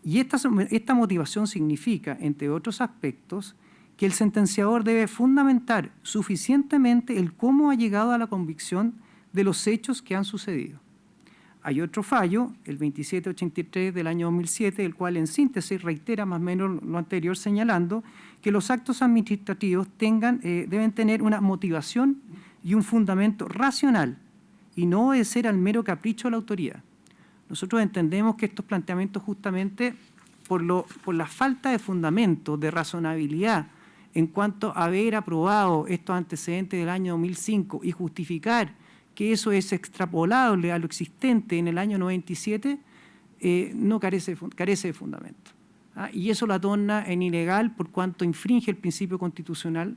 Y esta motivación significa, entre otros aspectos, que el sentenciador debe fundamentar suficientemente el cómo ha llegado a la convicción de los hechos que han sucedido. Hay otro fallo, el 2783 del año 2007, el cual en síntesis reitera más o menos lo anterior, señalando que los actos administrativos deben tener una motivación y un fundamento racional y no obedecer al mero capricho de la autoridad. Nosotros entendemos que estos planteamientos, justamente por la falta de fundamento, de razonabilidad en cuanto a haber aprobado estos antecedentes del año 2005 y justificar que eso es extrapolable a lo existente en el año 97, no carece de fundamento. Y eso la torna en ilegal por cuanto infringe el principio constitucional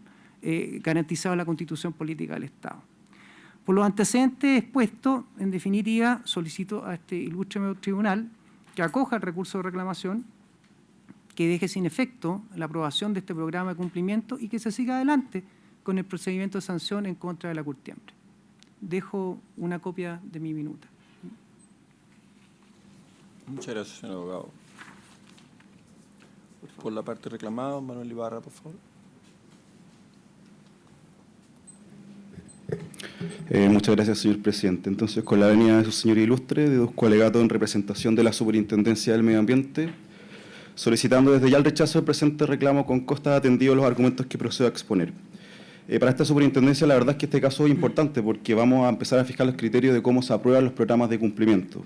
garantizado en la Constitución Política del Estado. Por los antecedentes expuestos, en definitiva, solicito a este ilustre tribunal que acoja el recurso de reclamación, que deje sin efecto la aprobación de este programa de cumplimiento y que se siga adelante con el procedimiento de sanción en contra de la curtiembre. Dejo una copia de mi minuta. Muchas gracias, señor abogado. Por la parte reclamada, Manuel Ibarra, por favor. Muchas gracias, señor presidente. Entonces, con la venia de su señor ilustre, deduzco alegato en representación de la Superintendencia del Medio Ambiente, solicitando desde ya el rechazo del presente reclamo con costas atendidos los argumentos que procedo a exponer. Para esta superintendencia, la verdad es que este caso es importante porque vamos a empezar a fijar los criterios de cómo se aprueban los programas de cumplimiento.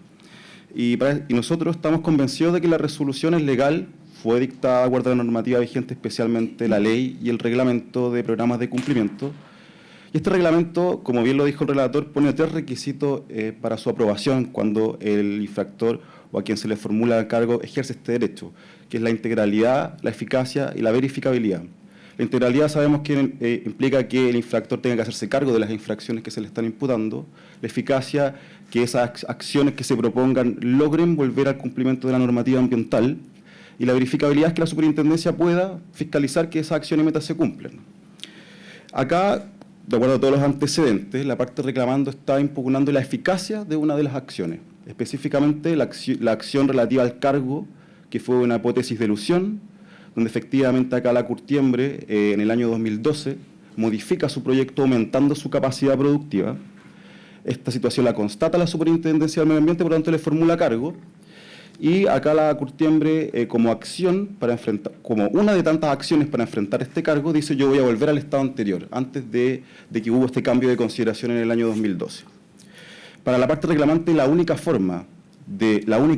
Y nosotros estamos convencidos de que la resolución es legal, fue dictada de acuerdo a la normativa vigente, especialmente la ley y el reglamento de programas de cumplimiento. Y este reglamento, como bien lo dijo el relator, pone 3 requisitos para su aprobación cuando el infractor o a quien se le formula el cargo ejerce este derecho, que es la integralidad, la eficacia y la verificabilidad. La integralidad sabemos que implica que el infractor tenga que hacerse cargo de las infracciones que se le están imputando. La eficacia, que esas acciones que se propongan logren volver al cumplimiento de la normativa ambiental. Y la verificabilidad es que la superintendencia pueda fiscalizar que esas acciones y metas se cumplen. Acá, de acuerdo a todos los antecedentes, la parte reclamando está impugnando la eficacia de una de las acciones, específicamente la acción relativa al cargo, que fue una hipótesis de elusión, donde efectivamente acá la curtiembre, en el año 2012, modifica su proyecto aumentando su capacidad productiva. Esta situación la constata la Superintendencia del Medio Ambiente, por lo tanto le formula cargo. Y acá la curtiembre, como acción para enfrentar, como una de tantas acciones para enfrentar este cargo, dice: yo voy a volver al estado anterior, antes de que hubo este cambio de consideración en el año 2012. Para la parte reclamante, la única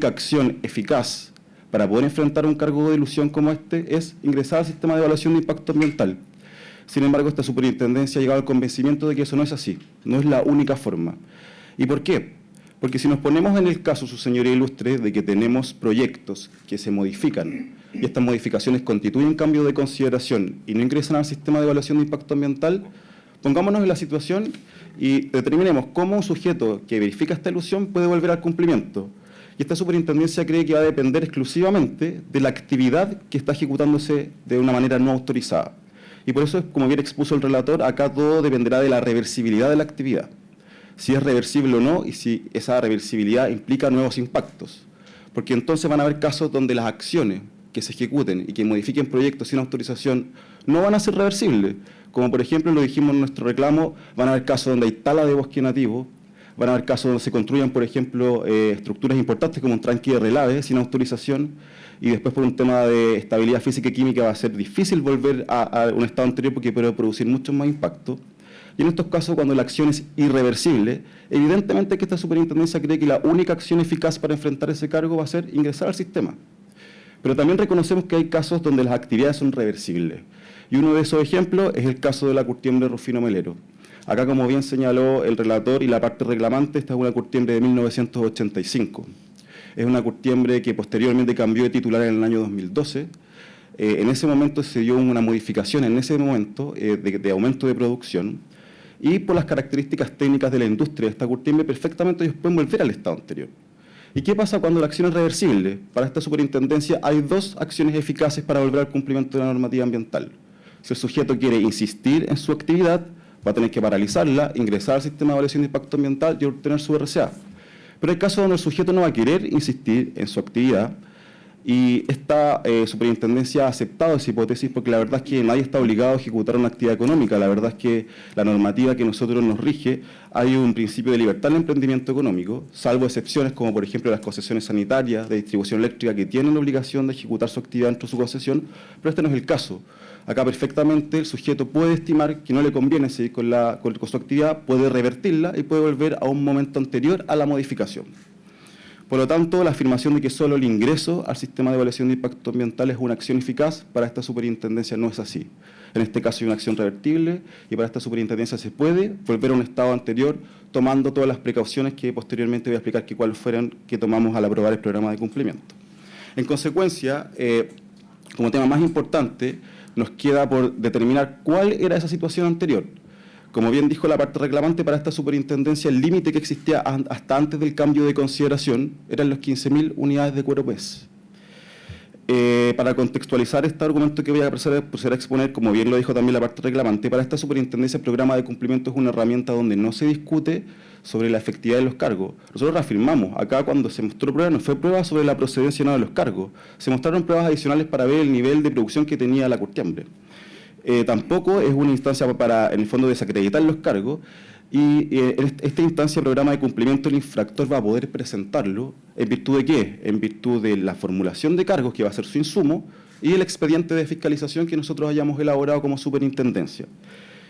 acción eficaz para poder enfrentar un cargo de elusión como este es ingresar al sistema de evaluación de impacto ambiental. Sin embargo, esta superintendencia ha llegado al convencimiento de que eso no es así, no es la única forma. ¿Y por qué? Porque si nos ponemos en el caso, su señoría ilustre, de que tenemos proyectos que se modifican y estas modificaciones constituyen cambio de consideración y no ingresan al sistema de evaluación de impacto ambiental, pongámonos en la situación y determinemos cómo un sujeto que verifica esta elusión puede volver al cumplimiento. Y esta superintendencia cree que va a depender exclusivamente de la actividad que está ejecutándose de una manera no autorizada. Y por eso, como bien expuso el relator, acá todo dependerá de la reversibilidad de la actividad. Si es reversible o no y si esa reversibilidad implica nuevos impactos. Porque entonces van a haber casos donde las acciones que se ejecuten y que modifiquen proyectos sin autorización no van a ser reversibles. Como por ejemplo, lo dijimos en nuestro reclamo, van a haber casos donde hay tala de bosque nativo, van a haber casos donde se construyan, por ejemplo, estructuras importantes como un tranque de relave sin autorización, y después por un tema de estabilidad física y química va a ser difícil volver a un estado anterior porque puede producir mucho más impacto. Y en estos casos, cuando la acción es irreversible, evidentemente que esta superintendencia cree que la única acción eficaz para enfrentar ese cargo va a ser ingresar al sistema. Pero también reconocemos que hay casos donde las actividades son reversibles. Y uno de esos ejemplos es el caso de la curtiembre Rufino Melero. Acá, como bien señaló el relator y la parte reclamante, esta es una curtiembre de 1985. Es una curtiembre que posteriormente cambió de titular en el año 2012. En ese momento se dio una modificación, de aumento de producción, y por las características técnicas de la industria de esta curtiembre, perfectamente ellos pueden volver al estado anterior. ¿Y qué pasa cuando la acción es reversible? Para esta superintendencia hay dos acciones eficaces para volver al cumplimiento de la normativa ambiental. Si el sujeto quiere insistir en su actividad, va a tener que paralizarla, ingresar al sistema de evaluación de impacto ambiental y obtener su RCA. Pero hay casos donde el sujeto no va a querer insistir en su actividad, y esta superintendencia ha aceptado esa hipótesis porque la verdad es que nadie está obligado a ejecutar una actividad económica. La verdad es que la normativa que nosotros nos rige, hay un principio de libertad en el emprendimiento económico, salvo excepciones como por ejemplo las concesiones sanitarias de distribución eléctrica que tienen la obligación de ejecutar su actividad dentro de su concesión, pero este no es el caso. Acá perfectamente el sujeto puede estimar que no le conviene seguir con su actividad, puede revertirla y puede volver a un momento anterior a la modificación. Por lo tanto, la afirmación de que solo el ingreso al sistema de evaluación de impacto ambiental es una acción eficaz, para esta superintendencia no es así. En este caso hay una acción revertible y para esta superintendencia se puede volver a un estado anterior tomando todas las precauciones que posteriormente voy a explicar cuáles fueron que tomamos al aprobar el programa de cumplimiento. En consecuencia, como tema más importante, nos queda por determinar cuál era esa situación anterior. Como bien dijo la parte reclamante, para esta superintendencia el límite que existía hasta antes del cambio de consideración eran los 15.000 unidades de cuero pez. Para contextualizar este argumento que voy a proceder a exponer, como bien lo dijo también la parte reclamante, para esta superintendencia el programa de cumplimiento es una herramienta donde no se discute sobre la efectividad de los cargos. Nosotros reafirmamos, acá cuando se mostró prueba, no fue prueba sobre la procedencia o no de los cargos, se mostraron pruebas adicionales para ver el nivel de producción que tenía la curtiembre. Tampoco es una instancia para, en el fondo, desacreditar los cargos, y en esta instancia, el programa de cumplimiento, el infractor va a poder presentarlo. ¿En virtud de qué? En virtud de la formulación de cargos, que va a ser su insumo, y el expediente de fiscalización que nosotros hayamos elaborado como superintendencia.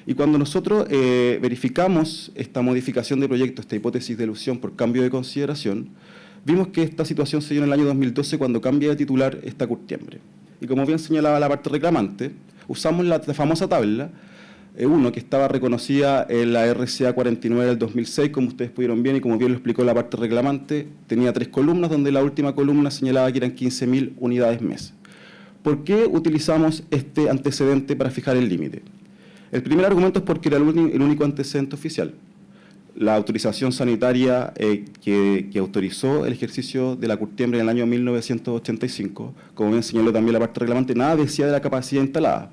Y cuando nosotros verificamos esta modificación de proyecto, esta hipótesis de elusión por cambio de consideración, vimos que esta situación se dio en el año 2012 cuando cambia de titular esta curtiembre. Y como bien señalaba la parte reclamante, usamos la famosa tabla 1, que estaba reconocida en la RCA 49 del 2006, como ustedes pudieron ver y como bien lo explicó la parte reclamante, tenía 3 columnas, donde la última columna señalaba que eran 15.000 unidades mes. ¿Por qué utilizamos este antecedente para fijar el límite? El primer argumento es porque era el único antecedente oficial. La autorización sanitaria que autorizó el ejercicio de la curtiembre en el año 1985, como bien señaló también la parte reclamante, nada decía de la capacidad instalada.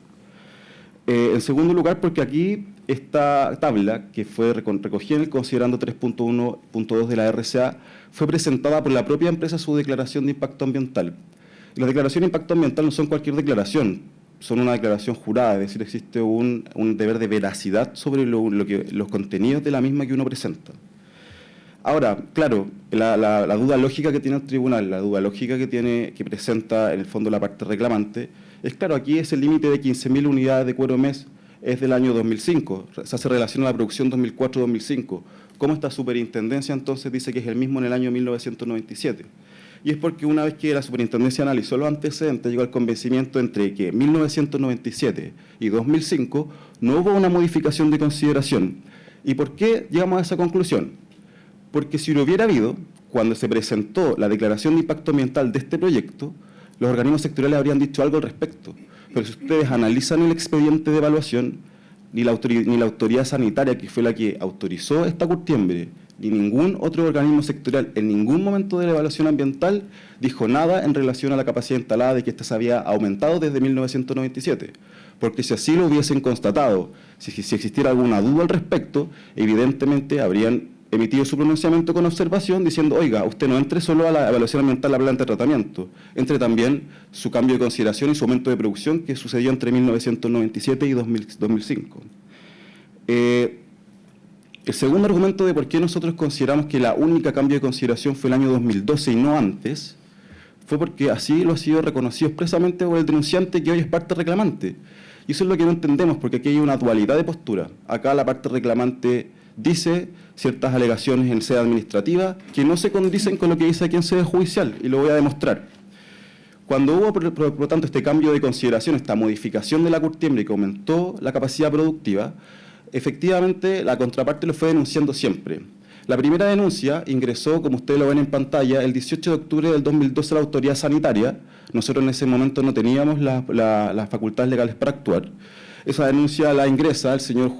En segundo lugar, porque aquí esta tabla, que fue recogida en el considerando 3.1.2 de la RCA, fue presentada por la propia empresa su declaración de impacto ambiental. Y las declaraciones de impacto ambiental no son cualquier declaración, son una declaración jurada, es decir, existe un deber de veracidad sobre los contenidos de la misma que uno presenta. Ahora, claro, la duda lógica que tiene el tribunal, la duda lógica que presenta en el fondo la parte reclamante, es claro, aquí es el límite de 15.000 unidades de cuero mes, es del año 2005, se hace relación a la producción 2004-2005. ¿Cómo esta superintendencia entonces dice que es el mismo en el año 1997? Y es porque una vez que la superintendencia analizó los antecedentes, llegó al convencimiento entre que 1997 y 2005 no hubo una modificación de consideración. ¿Y por qué llegamos a esa conclusión? Porque si lo hubiera habido, cuando se presentó la declaración de impacto ambiental de este proyecto, los organismos sectoriales habrían dicho algo al respecto. Pero si ustedes analizan el expediente de evaluación, ni la autoridad sanitaria, que fue la que autorizó esta curtiembre, ni ningún otro organismo sectorial en ningún momento de la evaluación ambiental dijo nada en relación a la capacidad instalada de que ésta se había aumentado desde 1997. Porque si así lo hubiesen constatado, si existiera alguna duda al respecto, evidentemente habrían emitido su pronunciamiento con observación diciendo, oiga, usted no entre solo a la evaluación ambiental de la planta de tratamiento, entre también su cambio de consideración y su aumento de producción que sucedió entre 1997 y 2005. El segundo argumento de por qué nosotros consideramos que la única cambio de consideración fue el año 2012 y no antes, fue porque así lo ha sido reconocido expresamente por el denunciante, que hoy es parte reclamante. Y eso es lo que no entendemos, porque aquí hay una dualidad de postura. Acá la parte reclamante dice ciertas alegaciones en sede administrativa que no se condicen con lo que dice aquí en sede judicial, y lo voy a demostrar. Cuando hubo, por lo tanto, este cambio de consideración, esta modificación de la curtiembre que aumentó la capacidad productiva, efectivamente la contraparte lo fue denunciando siempre. La primera denuncia ingresó, como ustedes lo ven en pantalla, el 18 de octubre del 2012 a la autoridad sanitaria. Nosotros en ese momento no teníamos las facultades legales para actuar. Esa denuncia la ingresa el señor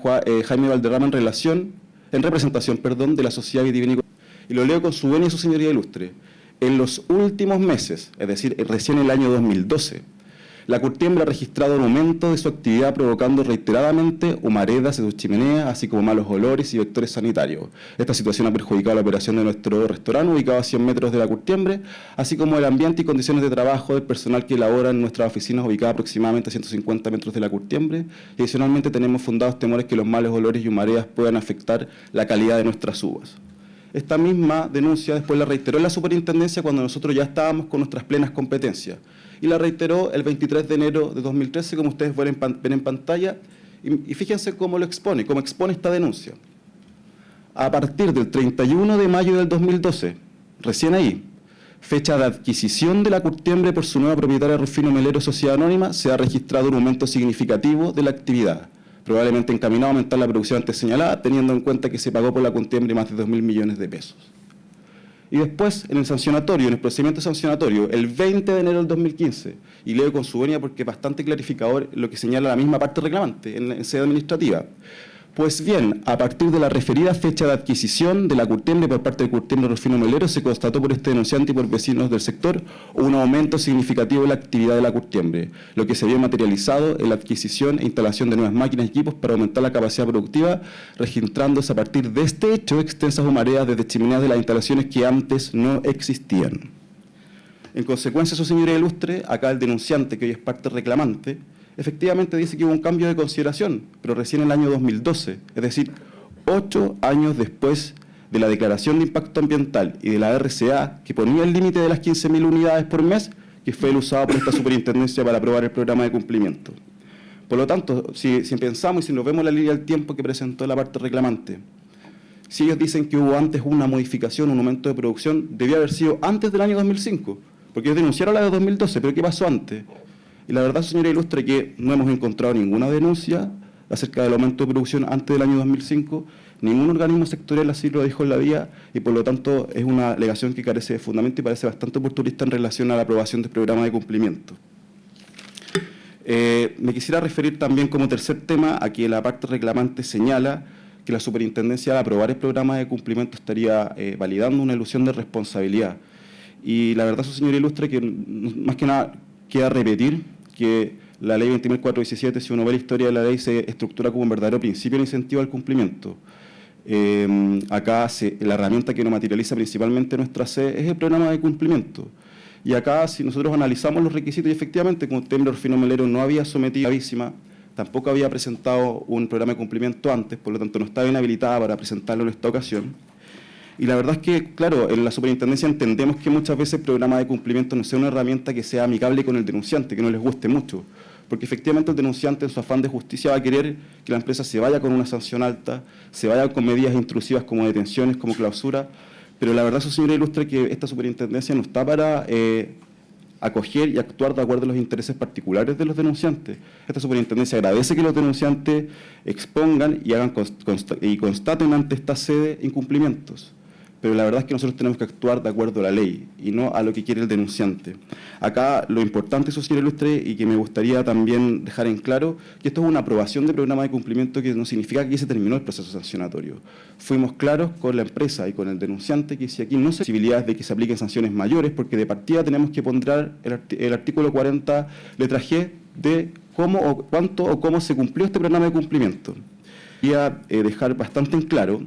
Jaime Valderrama en representación de la Sociedad Vitivinícola. Y lo leo con su venia y su señoría ilustre. En los últimos meses, es decir, recién en el año 2012, la curtiembre ha registrado un aumento de su actividad, provocando reiteradamente humaredas en sus chimeneas, así como malos olores y vectores sanitarios. Esta situación ha perjudicado la operación de nuestro restaurante, ubicado a 100 metros de la curtiembre, así como el ambiente y condiciones de trabajo del personal que labora en nuestras oficinas, ubicadas aproximadamente a 150 metros de la curtiembre. Y adicionalmente tenemos fundados temores que los malos olores y humaredas puedan afectar la calidad de nuestras uvas. Esta misma denuncia después la reiteró en la superintendencia cuando nosotros ya estábamos con nuestras plenas competencias. Y la reiteró el 23 de enero de 2013, como ustedes ven en pantalla, y fíjense cómo expone esta denuncia. A partir del 31 de mayo del 2012, recién ahí, fecha de adquisición de la curtiembre por su nueva propietaria Rufino Melero Sociedad Anónima, se ha registrado un aumento significativo de la actividad, probablemente encaminado a aumentar la producción antes señalada, teniendo en cuenta que se pagó por la curtiembre más de 2.000 millones de pesos. Y después, en el procedimiento sancionatorio, el 20 de enero del 2015, y leo con su venia porque es bastante clarificador lo que señala la misma parte reclamante en sede administrativa. Pues bien, a partir de la referida fecha de adquisición de la curtiembre por parte del curtiembre Rufino Melero, se constató por este denunciante y por vecinos del sector un aumento significativo de la actividad de la curtiembre, lo que se vio materializado en la adquisición e instalación de nuevas máquinas y equipos para aumentar la capacidad productiva, registrándose a partir de este hecho extensas humaredas desde chimeneas de las instalaciones que antes no existían. En consecuencia, su señoría ilustre, acá el denunciante, que hoy es parte reclamante, efectivamente dice que hubo un cambio de consideración, pero recién en el año 2012, es decir, 8 años después de la declaración de impacto ambiental y de la RCA, que ponía el límite de las 15.000 unidades por mes, que fue el usado por esta superintendencia para aprobar el programa de cumplimiento. Por lo tanto, si pensamos y si nos vemos la línea del tiempo que presentó la parte reclamante, si ellos dicen que hubo antes una modificación, un aumento de producción, debió haber sido antes del año 2005, porque ellos denunciaron la de 2012, pero ¿qué pasó antes? Y la verdad, señora ilustre, que no hemos encontrado ninguna denuncia acerca del aumento de producción antes del año 2005, ningún organismo sectorial así lo dijo en la vía, y por lo tanto es una alegación que carece de fundamento y parece bastante oportunista en relación a la aprobación del programa de cumplimiento. Me quisiera referir también como tercer tema a que la parte reclamante señala que la superintendencia al aprobar el programa de cumplimiento estaría validando una ilusión de responsabilidad. Y la verdad, su señora ilustre, que más que nada queda repetir que la ley 20.417, si uno ve la historia de la ley, se estructura como un verdadero principio de incentivo al cumplimiento. Acá la herramienta que nos materializa principalmente nuestra sede es el programa de cumplimiento. Y acá, si nosotros analizamos los requisitos, y efectivamente, como Curtiembre Rufino Melero no había sometido a gravísima, tampoco había presentado un programa de cumplimiento antes, por lo tanto no estaba inhabilitada para presentarlo en esta ocasión. Y la verdad es que, claro, en la superintendencia entendemos que muchas veces el programa de cumplimiento no sea una herramienta que sea amigable con el denunciante, que no les guste mucho, porque efectivamente el denunciante en su afán de justicia va a querer que la empresa se vaya con una sanción alta, se vaya con medidas intrusivas como detenciones, como clausura, pero la verdad, su señora ilustre, que esta superintendencia no está para acoger y actuar de acuerdo a los intereses particulares de los denunciantes. Esta superintendencia agradece que los denunciantes expongan y hagan y constaten ante esta sede incumplimientos. Pero la verdad es que nosotros tenemos que actuar de acuerdo a la ley y no a lo que quiere el denunciante. Acá lo importante, su señor ilustre, y que me gustaría también dejar en claro, que esto es una aprobación de programa de cumplimiento que no significa que ya se terminó el proceso sancionatorio. Fuimos claros con la empresa y con el denunciante que si aquí no se posibilidades de que se apliquen sanciones mayores, porque de partida tenemos que pondrar el artículo 40, letra G, de cómo o cuánto o cómo se cumplió este programa de cumplimiento. Quería dejar bastante en claro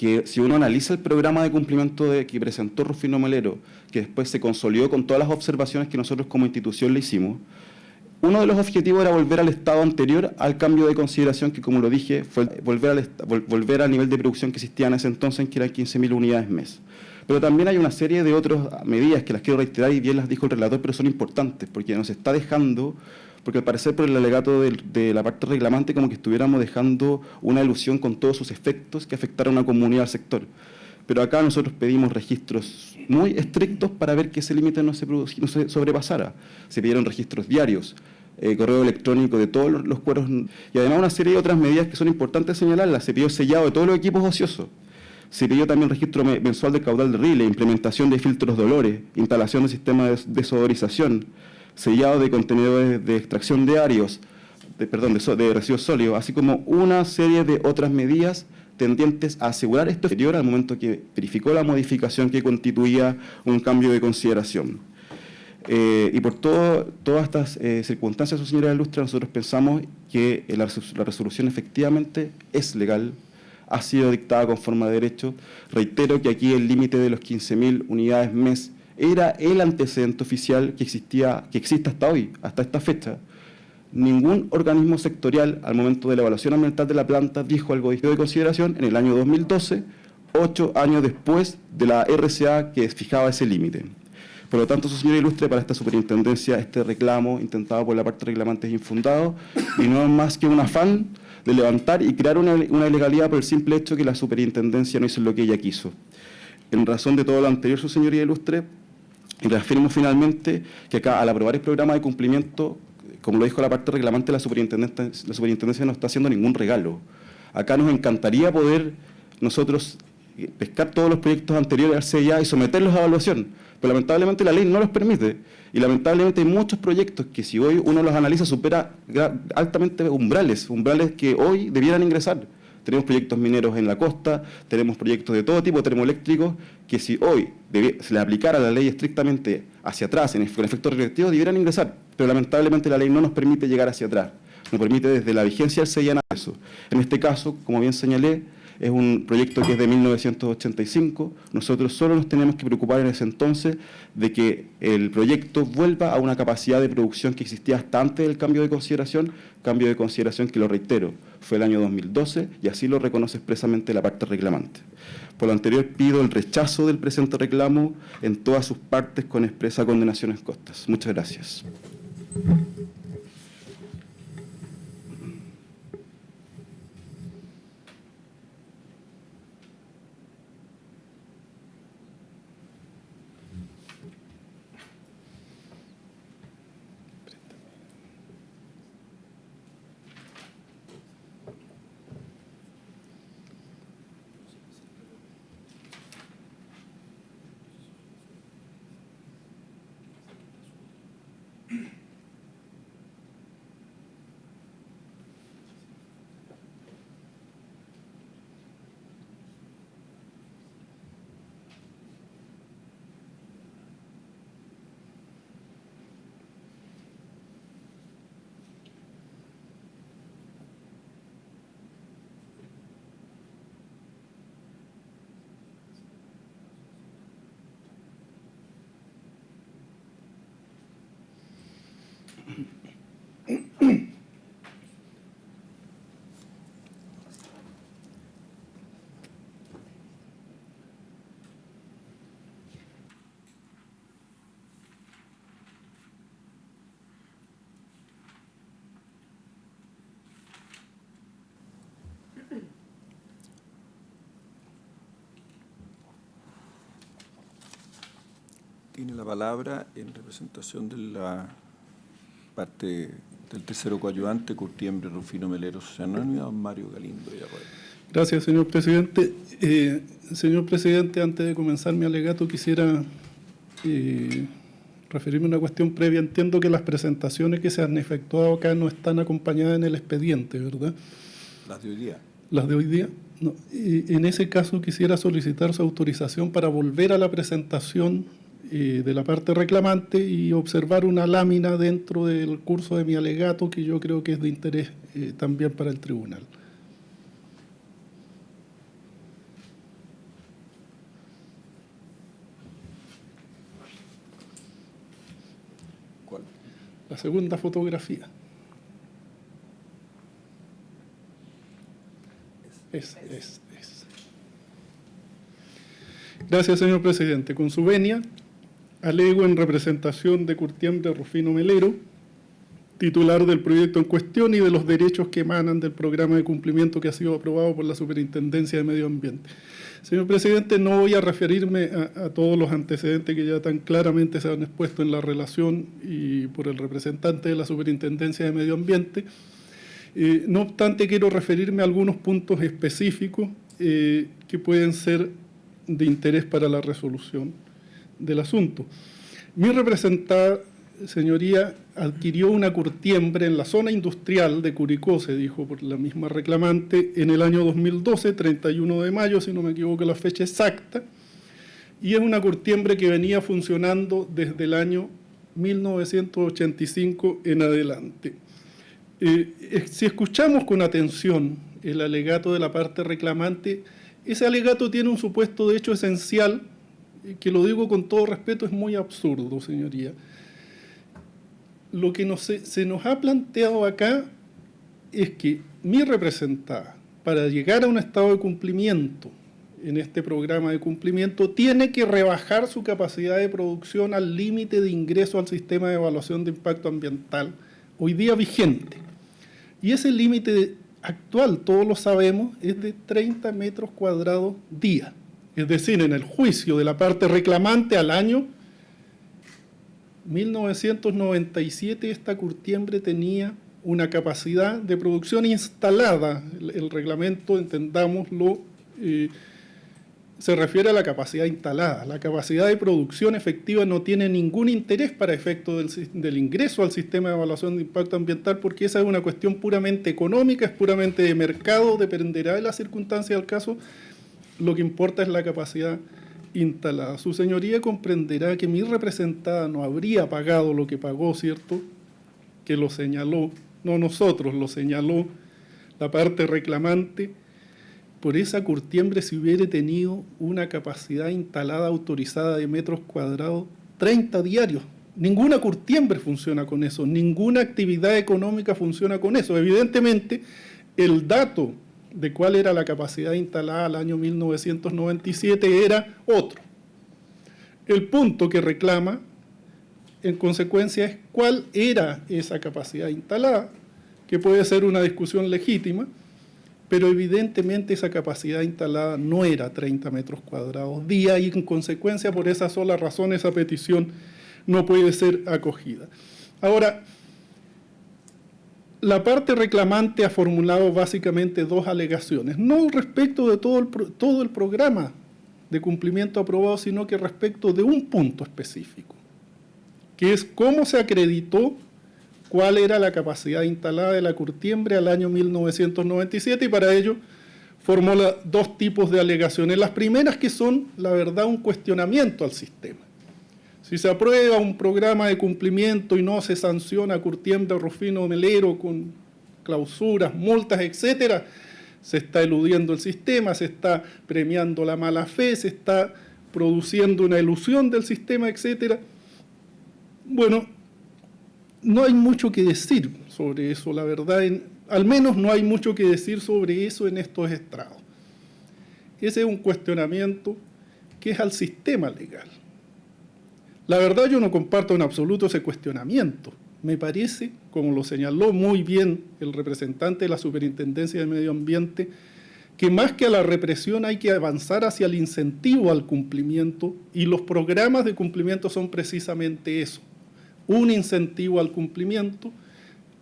que si uno analiza el programa de cumplimiento que presentó Rufino Melero, que después se consolidó con todas las observaciones que nosotros como institución le hicimos, Uno de los objetivos era volver al estado anterior al cambio de consideración, que como lo dije, fue volver al nivel de producción que existía en ese entonces, que eran 15.000 unidades mes. Pero también hay una serie de otras medidas que las quiero reiterar y bien las dijo el relator, pero son importantes, porque nos está dejando, porque al parecer por el alegato de la parte reclamante como que estuviéramos dejando una ilusión con todos sus efectos que afectaron a una comunidad al sector. Pero acá nosotros pedimos registros muy estrictos para ver que ese límite no se sobrepasara. Se pidieron registros diarios, correo electrónico de todos los cueros, y además una serie de otras medidas que son importantes señalarlas. Se pidió sellado de todos los equipos ociosos. Se pidió también registro mensual del caudal de riles, implementación de filtros de olores, instalación de sistemas de desodorización, sellado de contenedores de extracción de residuos sólidos, así como una serie de otras medidas tendientes a asegurar esto exterior al momento que verificó la modificación que constituía un cambio de consideración. Y por todas estas circunstancias, su señoría ilustre, nosotros pensamos que la resolución efectivamente es legal, ha sido dictada conforme a derecho. Reitero que aquí el límite de los 15.000 unidades mes era el antecedente oficial que existe hasta hoy, hasta esta fecha. Ningún organismo sectorial, al momento de la evaluación ambiental de la planta, dijo algo de consideración en el año 2012, 8 años después de la RCA que fijaba ese límite. Por lo tanto, su señoría ilustre, para esta superintendencia, este reclamo intentado por la parte reclamante es infundado y no es más que un afán de levantar y crear una ilegalidad por el simple hecho que la superintendencia no hizo lo que ella quiso. En razón de todo lo anterior, su señoría ilustre, reafirmo finalmente que acá, al aprobar el programa de cumplimiento, como lo dijo la parte reclamante, la superintendencia no está haciendo ningún regalo. Acá nos encantaría poder nosotros pescar todos los proyectos anteriores al CEIA y someterlos a evaluación, pero lamentablemente la ley no los permite. Y lamentablemente hay muchos proyectos que si hoy uno los analiza supera altamente umbrales que hoy debieran ingresar. Tenemos proyectos mineros en la costa, tenemos proyectos de todo tipo, termoeléctricos, que si hoy se le aplicara la ley estrictamente hacia atrás, con efecto retroactivo, debieran ingresar. Pero lamentablemente la ley no nos permite llegar hacia atrás, nos permite desde la vigencia del CEIA eso. En este caso, como bien señalé, es un proyecto que es de 1985. Nosotros solo nos tenemos que preocupar en ese entonces de que el proyecto vuelva a una capacidad de producción que existía hasta antes del cambio de consideración que, lo reitero, fue el año 2012 y así lo reconoce expresamente la parte reclamante. Por lo anterior, pido el rechazo del presente reclamo en todas sus partes con expresa condenación en costas. Muchas gracias. Tiene la palabra en representación de la parte del tercero coadyuvante, Curtiembre, Rufino Melero, Sociedad Anónima, don Mario Galindo y Arroyo. Gracias, señor presidente. Señor presidente, antes de comenzar mi alegato quisiera referirme a una cuestión previa. Entiendo que las presentaciones que se han efectuado acá no están acompañadas en el expediente, ¿verdad? Las de hoy día. ¿Las de hoy día? No. En ese caso quisiera solicitar su autorización para volver a la presentación de la parte reclamante y observar una lámina dentro del curso de mi alegato que yo creo que es de interés también para el tribunal. ¿Cuál? La segunda fotografía. Es. Gracias, señor presidente. Con su venia, alego en representación de Curtiembre Rufino Melero, titular del proyecto en cuestión y de los derechos que emanan del programa de cumplimiento que ha sido aprobado por la Superintendencia de Medio Ambiente. Señor presidente, no voy a referirme a todos los antecedentes que ya tan claramente se han expuesto en la relación y por el representante de la Superintendencia de Medio Ambiente. No obstante, quiero referirme a algunos puntos específicos que pueden ser de interés para la resolución del asunto. Mi representada, señoría, adquirió una curtiembre en la zona industrial de Curicó, se dijo por la misma reclamante, en el año 2012, 31 de mayo, si no me equivoco la fecha exacta, y es una curtiembre que venía funcionando desde el año 1985 en adelante. Si escuchamos con atención el alegato de la parte reclamante, ese alegato tiene un supuesto de hecho esencial, que lo digo con todo respeto, es muy absurdo, señoría. Lo que se nos ha planteado acá es que mi representada, para llegar a un estado de cumplimiento en este programa de cumplimiento, tiene que rebajar su capacidad de producción al límite de ingreso al sistema de evaluación de impacto ambiental, hoy día vigente. Y ese límite actual, todos lo sabemos, es de 30 metros cuadrados día. Es decir, en el juicio de la parte reclamante al año 1997 esta curtiembre tenía una capacidad de producción instalada. El reglamento, entendámoslo, se refiere a la capacidad instalada. La capacidad de producción efectiva no tiene ningún interés para efecto del ingreso al sistema de evaluación de impacto ambiental, porque esa es una cuestión puramente económica, es puramente de mercado, dependerá de la circunstancia del caso. Lo que importa es la capacidad instalada. Su señoría comprenderá que mi representada no habría pagado lo que pagó, ¿cierto? Que lo señaló, no nosotros, lo señaló la parte reclamante, por esa curtiembre si hubiera tenido una capacidad instalada autorizada de metros cuadrados 30 diarios. Ninguna curtiembre funciona con eso, ninguna actividad económica funciona con eso. Evidentemente, el dato de cuál era la capacidad instalada al año 1997 era otro. El punto que reclama, en consecuencia, es cuál era esa capacidad instalada, que puede ser una discusión legítima, pero evidentemente esa capacidad instalada no era 30 metros cuadrados día y en consecuencia por esa sola razón esa petición no puede ser acogida. Ahora, la parte reclamante ha formulado básicamente dos alegaciones, no respecto de todo el programa de cumplimiento aprobado, sino que respecto de un punto específico, que es cómo se acreditó cuál era la capacidad instalada de la curtiembre al año 1997 y para ello formula dos tipos de alegaciones. Las primeras que son, la verdad, un cuestionamiento al sistema. Si se aprueba un programa de cumplimiento y no se sanciona a Curtiembre Rufino Melero con clausuras, multas, etcétera, se está eludiendo el sistema, se está premiando la mala fe, se está produciendo una ilusión del sistema, etcétera. Bueno, no hay mucho que decir sobre eso, la verdad, al menos no hay mucho que decir sobre eso en estos estrados. Ese es un cuestionamiento que es al sistema legal. La verdad yo no comparto en absoluto ese cuestionamiento. Me parece, como lo señaló muy bien el representante de la Superintendencia de Medio Ambiente, que más que a la represión hay que avanzar hacia el incentivo al cumplimiento y los programas de cumplimiento son precisamente eso, un incentivo al cumplimiento.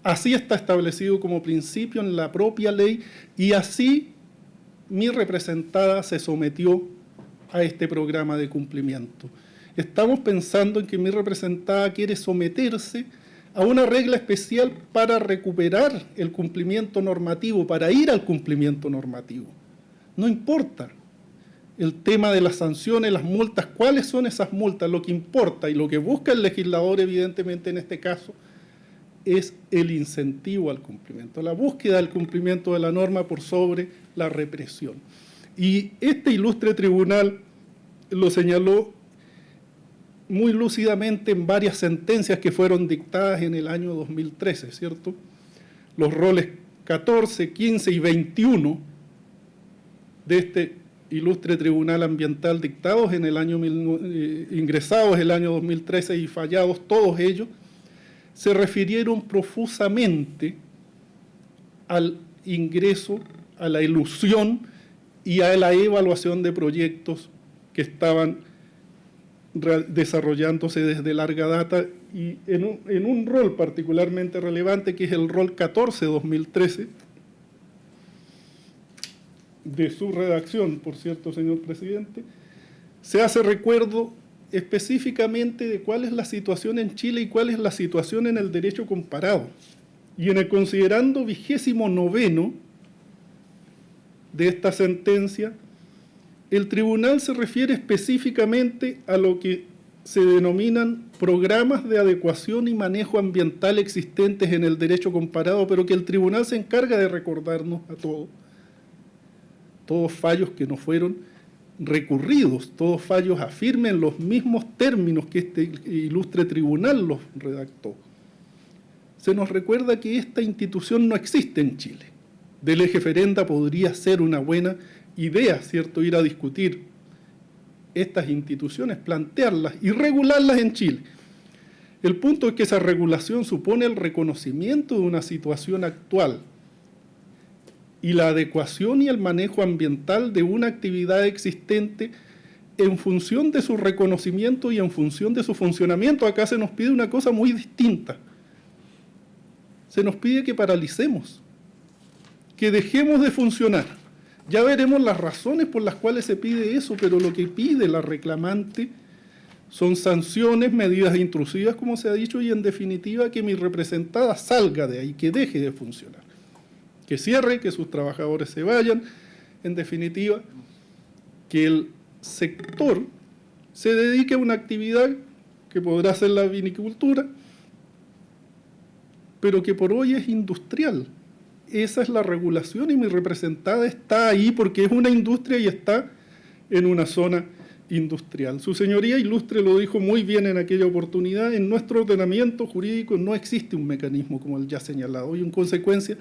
Así está establecido como principio en la propia ley y así mi representada se sometió a este programa de cumplimiento. Estamos pensando en que mi representada quiere someterse a una regla especial para recuperar el cumplimiento normativo, para ir al cumplimiento normativo. No importa el tema de las sanciones, las multas, cuáles son esas multas, lo que importa y lo que busca el legislador evidentemente en este caso es el incentivo al cumplimiento, la búsqueda del cumplimiento de la norma por sobre la represión. Y este ilustre tribunal lo señaló muy lúcidamente en varias sentencias que fueron dictadas en el año 2013, ¿cierto? Los roles 14, 15 y 21 de este ilustre Tribunal Ambiental dictados en el año ingresados el año 2013 y fallados todos ellos, se refirieron profusamente al ingreso, a la elusión y a la evaluación de proyectos que estaban desarrollándose desde larga data y en un rol particularmente relevante que es el rol 14-2013 de su redacción, por cierto, señor presidente, se hace recuerdo específicamente de cuál es la situación en Chile y cuál es la situación en el derecho comparado. Y en el considerando 29º de esta sentencia, el tribunal se refiere específicamente a lo que se denominan programas de adecuación y manejo ambiental existentes en el derecho comparado, pero que el tribunal se encarga de recordarnos a todos fallos que no fueron recurridos, todos fallos afirmen los mismos términos que este ilustre tribunal los redactó. Se nos recuerda que esta institución no existe en Chile. De lege ferenda podría ser una buena idea, ¿cierto?, ir a discutir estas instituciones, plantearlas y regularlas en Chile. El punto es que esa regulación supone el reconocimiento de una situación actual y la adecuación y el manejo ambiental de una actividad existente en función de su reconocimiento y en función de su funcionamiento. Acá se nos pide una cosa muy distinta. Se nos pide que paralicemos, que dejemos de funcionar. Ya veremos las razones por las cuales se pide eso, pero lo que pide la reclamante son sanciones, medidas intrusivas, como se ha dicho, y en definitiva que mi representada salga de ahí, que deje de funcionar, que cierre, que sus trabajadores se vayan, en definitiva, que el sector se dedique a una actividad que podrá ser la vinicultura, pero que por hoy es industrial. Esa es la regulación y mi representada está ahí porque es una industria y está en una zona industrial. Su señoría ilustre lo dijo muy bien en aquella oportunidad, en nuestro ordenamiento jurídico no existe un mecanismo como el ya señalado y en consecuencia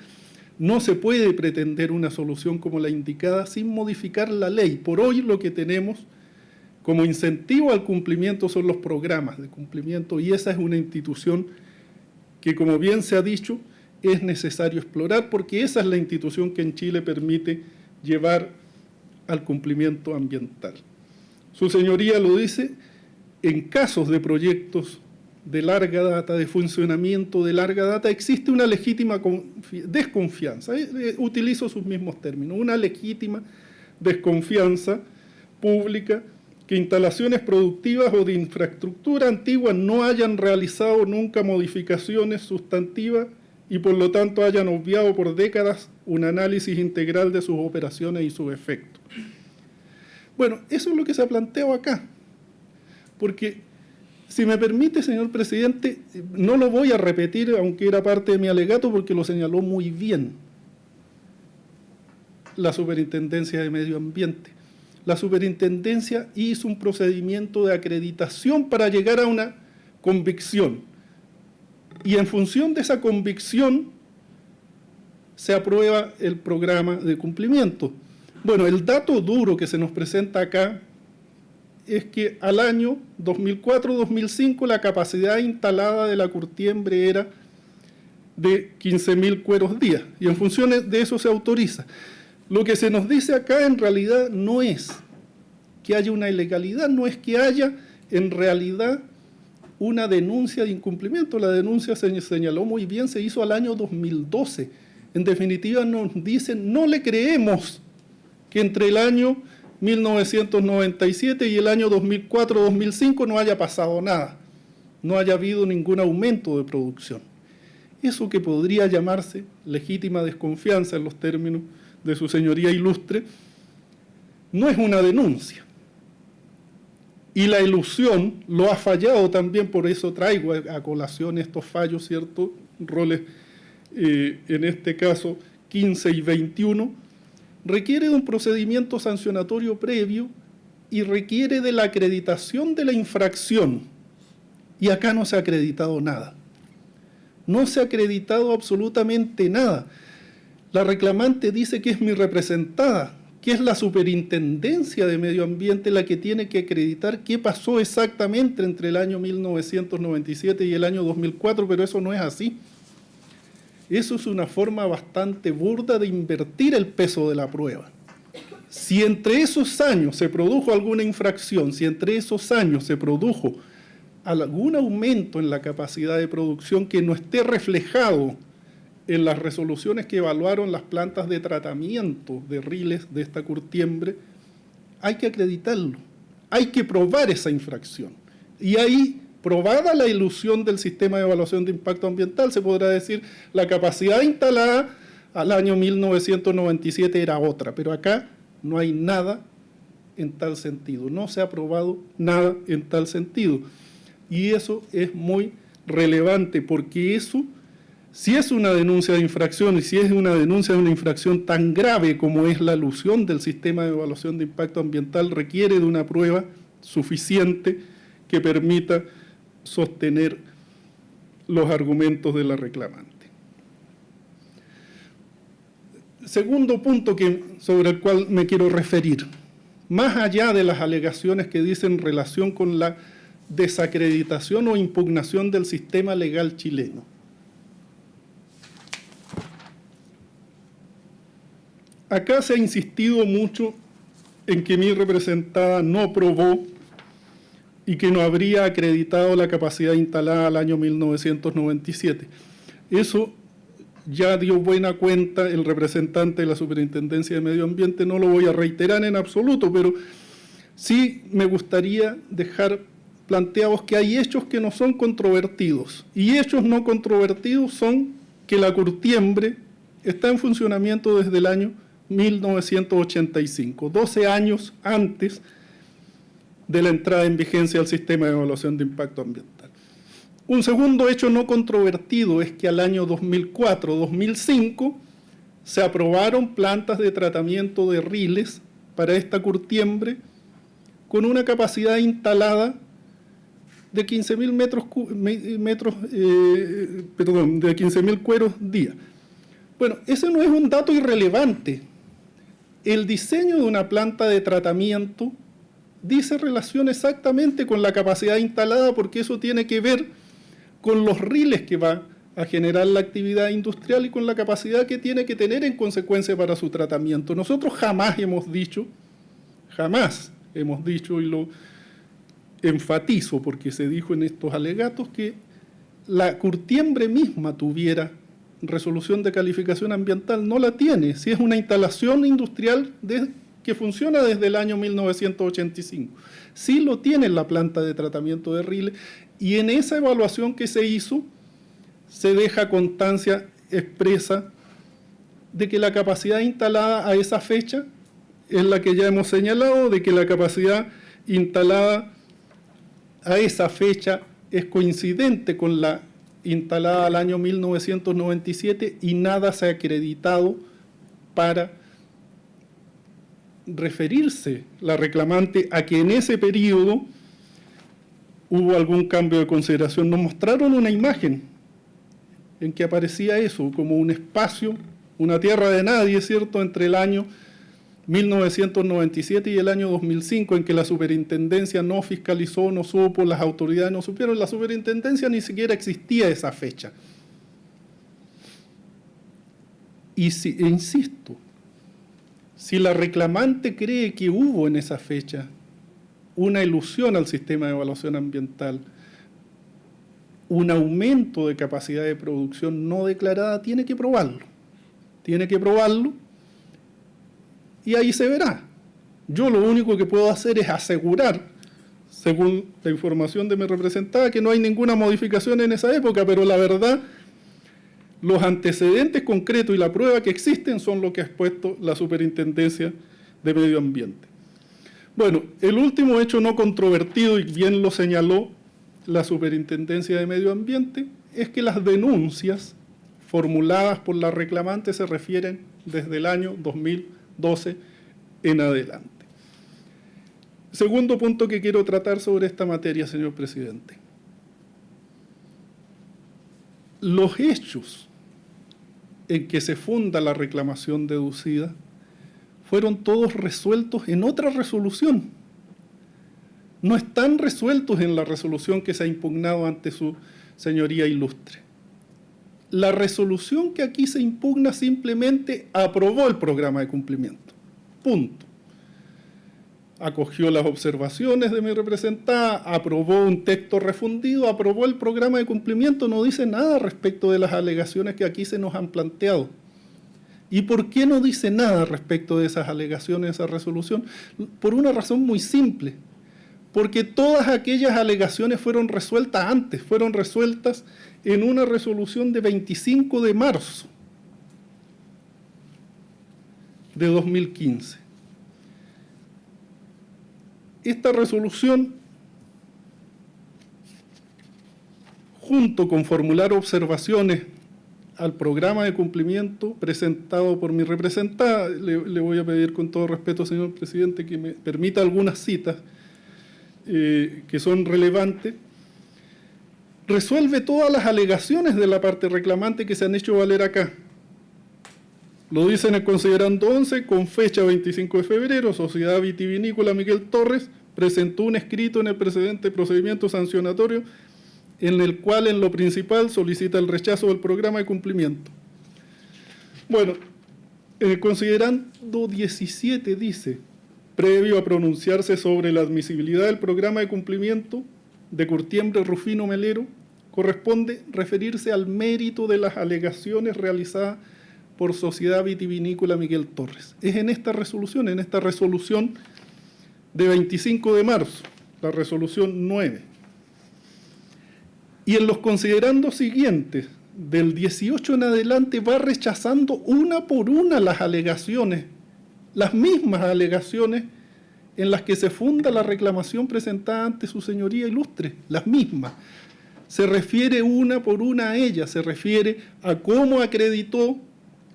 no se puede pretender una solución como la indicada sin modificar la ley. Por hoy lo que tenemos como incentivo al cumplimiento son los programas de cumplimiento y esa es una institución que, como bien se ha dicho, es necesario explorar porque esa es la institución que en Chile permite llevar al cumplimiento ambiental. Su señoría lo dice, en casos de proyectos de larga data, de funcionamiento de larga data, existe una legítima desconfianza. Utilizo sus mismos términos, una legítima desconfianza pública que instalaciones productivas o de infraestructura antigua no hayan realizado nunca modificaciones sustantivas y por lo tanto hayan obviado por décadas un análisis integral de sus operaciones y sus efectos. Bueno, eso es lo que se ha planteado acá, porque si me permite, señor presidente, no lo voy a repetir, aunque era parte de mi alegato, porque lo señaló muy bien la Superintendencia de Medio Ambiente. La Superintendencia hizo un procedimiento de acreditación para llegar a una convicción. Y en función de esa convicción se aprueba el programa de cumplimiento. Bueno, el dato duro que se nos presenta acá es que al año 2004-2005 la capacidad instalada de la curtiembre era de 15.000 cueros día y en función de eso se autoriza. Lo que se nos dice acá en realidad no es que haya una ilegalidad, no es que haya en realidad una denuncia de incumplimiento. La denuncia se señaló muy bien, se hizo al año 2012. En definitiva nos dicen, no le creemos que entre el año 1997 y el año 2004-2005 no haya pasado nada, no haya habido ningún aumento de producción. Eso que podría llamarse legítima desconfianza en los términos de su señoría ilustre, no es una denuncia. Y la ilusión lo ha fallado también, por eso traigo a colación estos fallos, ¿cierto? Roles, en este caso, 15 y 21, requiere de un procedimiento sancionatorio previo y requiere de la acreditación de la infracción Y acá no se ha acreditado nada. No se ha acreditado absolutamente nada. La reclamante dice que es mi representada, que es la Superintendencia de Medio Ambiente la que tiene que acreditar qué pasó exactamente entre el año 1997 y el año 2004, pero eso no es así. Eso es una forma bastante burda de invertir el peso de la prueba. Si entre esos años se produjo alguna infracción, si entre esos años se produjo algún aumento en la capacidad de producción que no esté reflejado en las resoluciones que evaluaron las plantas de tratamiento de riles de esta curtiembre, hay que acreditarlo, hay que probar esa infracción. Y ahí, probada la ilusión del sistema de evaluación de impacto ambiental, se podrá decir la capacidad instalada al año 1997 era otra, pero acá no hay nada en tal sentido, no se ha probado nada en tal sentido. Y eso es muy relevante porque eso, si es una denuncia de infracción y si es una denuncia de una infracción tan grave como es la alusión del sistema de evaluación de impacto ambiental, requiere de una prueba suficiente que permita sostener los argumentos de la reclamante. Segundo punto sobre el cual me quiero referir, más allá de las alegaciones que dicen en relación con la desacreditación o impugnación del sistema legal chileno. Acá se ha insistido mucho en que mi representada no probó y que no habría acreditado la capacidad instalada al año 1997. Eso ya dio buena cuenta el representante de la Superintendencia de Medio Ambiente, no lo voy a reiterar en absoluto, pero sí me gustaría dejar planteados que hay hechos que no son controvertidos, y hechos no controvertidos son que la curtiembre está en funcionamiento desde el año 1985, 12 años antes de la entrada en vigencia del sistema de evaluación de impacto ambiental. Un segundo hecho no controvertido es que al año 2004-2005 se aprobaron plantas de tratamiento de riles para esta curtiembre con una capacidad instalada de 15.000 de 15.000 cueros día. Bueno, ese no es un dato irrelevante. El diseño de una planta de tratamiento dice relación exactamente con la capacidad instalada porque eso tiene que ver con los riles que va a generar la actividad industrial y con la capacidad que tiene que tener en consecuencia para su tratamiento. Nosotros jamás hemos dicho, y lo enfatizo porque se dijo en estos alegatos, que la curtiembre misma tuviera resolución de calificación ambiental. No la tiene, si es una instalación industrial que funciona desde el año 1985. Sí lo tiene la planta de tratamiento de riles, y en esa evaluación que se hizo se deja constancia expresa de que la capacidad instalada a esa fecha es la que ya hemos señalado, de que la capacidad instalada a esa fecha es coincidente con la instalada al año 1997 y nada se ha acreditado para referirse la reclamante a que en ese periodo hubo algún cambio de consideración. Nos mostraron una imagen en que aparecía eso, como un espacio, una tierra de nadie, ¿cierto?, entre el año 1997 y el año 2005, en que la superintendencia no fiscalizó, no supo, las autoridades no supieron, la superintendencia ni siquiera existía esa fecha. Y insisto, si la reclamante cree que hubo en esa fecha una ilusión al sistema de evaluación ambiental, un aumento de capacidad de producción no declarada, tiene que probarlo. Y ahí se verá. Yo lo único que puedo hacer es asegurar, según la información de mi representada, que no hay ninguna modificación en esa época, pero la verdad, los antecedentes concretos y la prueba que existen son lo que ha expuesto la Superintendencia de Medio Ambiente. Bueno, el último hecho no controvertido, y bien lo señaló la Superintendencia de Medio Ambiente, es que las denuncias formuladas por la reclamante se refieren desde el año 2012 en adelante. Segundo punto que quiero tratar sobre esta materia, señor presidente. los hechos en que se funda la reclamación deducida fueron todos resueltos en otra resolución. No están resueltos en la resolución que se ha impugnado ante su señoría ilustre. La resolución que aquí se impugna simplemente aprobó el programa de cumplimiento. Punto. Acogió las observaciones de mi representada, aprobó un texto refundido, aprobó el programa de cumplimiento, no dice nada respecto de las alegaciones que aquí se nos han planteado. ¿Y por qué no dice nada respecto de esas alegaciones, esa resolución? Por una razón muy simple, porque todas aquellas alegaciones fueron resueltas antes, fueron resueltas en una resolución de 25 de marzo de 2015. Esta resolución, junto con formular observaciones al programa de cumplimiento presentado por mi representada, le voy a pedir con todo respeto, señor presidente, que me permita algunas citas que son relevantes, resuelve todas las alegaciones de la parte reclamante que se han hecho valer acá. Lo dice en el considerando 11, con fecha 25 de febrero, Sociedad Vitivinícola Miguel Torres presentó un escrito en el precedente procedimiento sancionatorio en el cual en lo principal solicita el rechazo del programa de cumplimiento. Bueno, en el considerando 17 dice, previo a pronunciarse sobre la admisibilidad del programa de cumplimiento de Curtiembre Rufino Melero, corresponde referirse al mérito de las alegaciones realizadas por Sociedad Vitivinícola Miguel Torres. Es en esta resolución de 25 de marzo, la resolución 9. Y en los considerandos siguientes, del 18 en adelante, va rechazando una por una las alegaciones, las mismas alegaciones en las que se funda la reclamación presentada ante su señoría ilustre, las mismas. Se refiere una por una a ellas, se refiere a cómo acreditó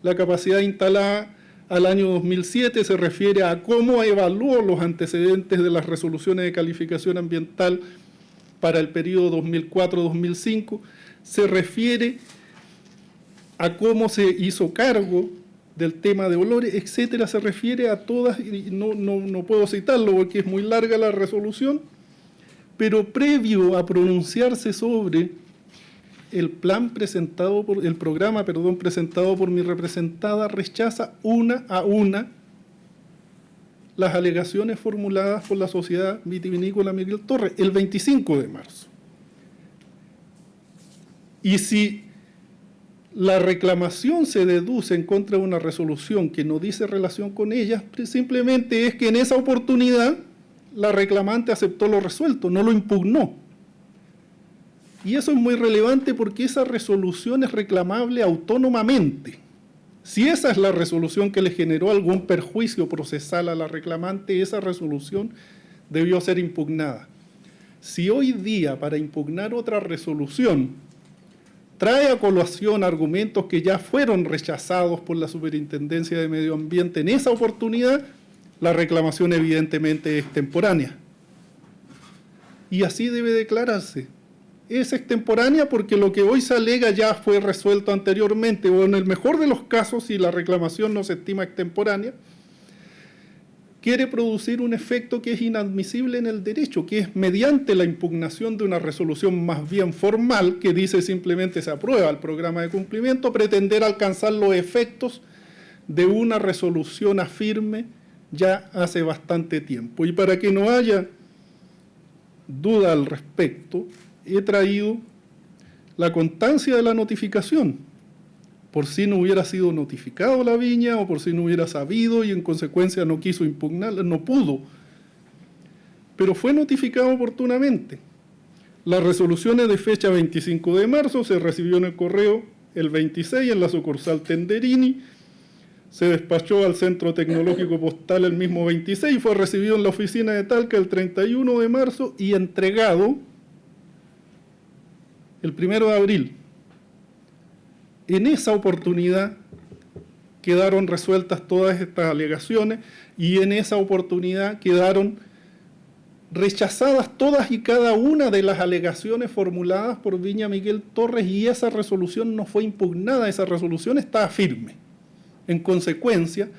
la capacidad instalada al año 2007, se refiere a cómo evaluó los antecedentes de las resoluciones de calificación ambiental para el periodo 2004-2005, se refiere a cómo se hizo cargo del tema de olores, etcétera, se refiere a todas, y no puedo citarlo porque es muy larga la resolución, pero previo a pronunciarse sobre el programa presentado por mi representada, rechaza una a una las alegaciones formuladas por la Sociedad Vitivinícola Miguel Torres el 25 de marzo. Y si la reclamación se deduce en contra de una resolución que no dice relación con ella, simplemente es que en esa oportunidad la reclamante aceptó lo resuelto, no lo impugnó. Y eso es muy relevante porque esa resolución es reclamable autónomamente. Si esa es la resolución que le generó algún perjuicio procesal a la reclamante, esa resolución debió ser impugnada. Si hoy día, para impugnar otra resolución, trae a colación argumentos que ya fueron rechazados por la Superintendencia de Medio Ambiente en esa oportunidad, la reclamación evidentemente es extemporánea. Y así debe declararse. Es extemporánea porque lo que hoy se alega ya fue resuelto anteriormente, o en el mejor de los casos, si la reclamación no se estima extemporánea, quiere producir un efecto que es inadmisible en el derecho, que es mediante la impugnación de una resolución más bien formal, que dice simplemente se aprueba el programa de cumplimiento, pretender alcanzar los efectos de una resolución afirme ya hace bastante tiempo. Y para que no haya duda al respecto, he traído la constancia de la notificación, por si no hubiera sido notificado la viña o por si no hubiera sabido y en consecuencia no quiso impugnarla, no pudo, pero fue notificado oportunamente. Las resoluciones de fecha 25 de marzo se recibió en el correo el 26 en la sucursal Tenderini, se despachó al Centro Tecnológico Postal el mismo 26, fue recibido en la oficina de Talca el 31 de marzo y entregado el 1 de abril. En esa oportunidad quedaron resueltas todas estas alegaciones y en esa oportunidad quedaron rechazadas todas y cada una de las alegaciones formuladas por Viña Miguel Torres, y esa resolución no fue impugnada, esa resolución estaba firme. En consecuencia,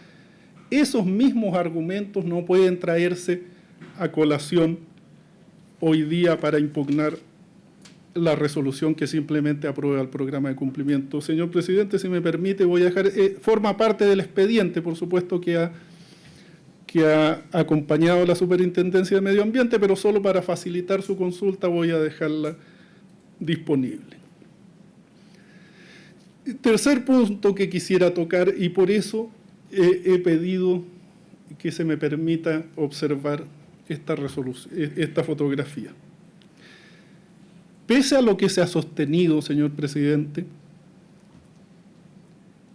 esos mismos argumentos no pueden traerse a colación hoy día para impugnar la resolución que simplemente aprueba el programa de cumplimiento. Señor presidente, si me permite, voy a dejar, forma parte del expediente, por supuesto, que ha acompañado la Superintendencia de Medio Ambiente, pero solo para facilitar su consulta voy a dejarla disponible. Tercer punto que quisiera tocar, y por eso he pedido que se me permita observar esta fotografía. Pese a lo que se ha sostenido, señor presidente,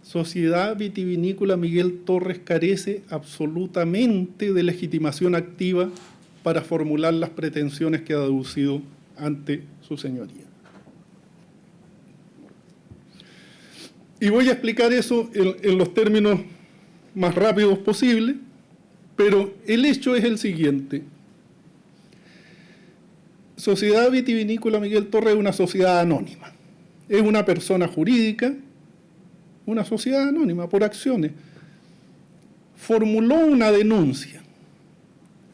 Sociedad Vitivinícola Miguel Torres carece absolutamente de legitimación activa para formular las pretensiones que ha deducido ante su señoría. Y voy a explicar eso en los términos más rápidos posible, pero el hecho es el siguiente. Sociedad Vitivinícola Miguel Torres es una sociedad anónima. Es una persona jurídica, una sociedad anónima por acciones. Formuló una denuncia,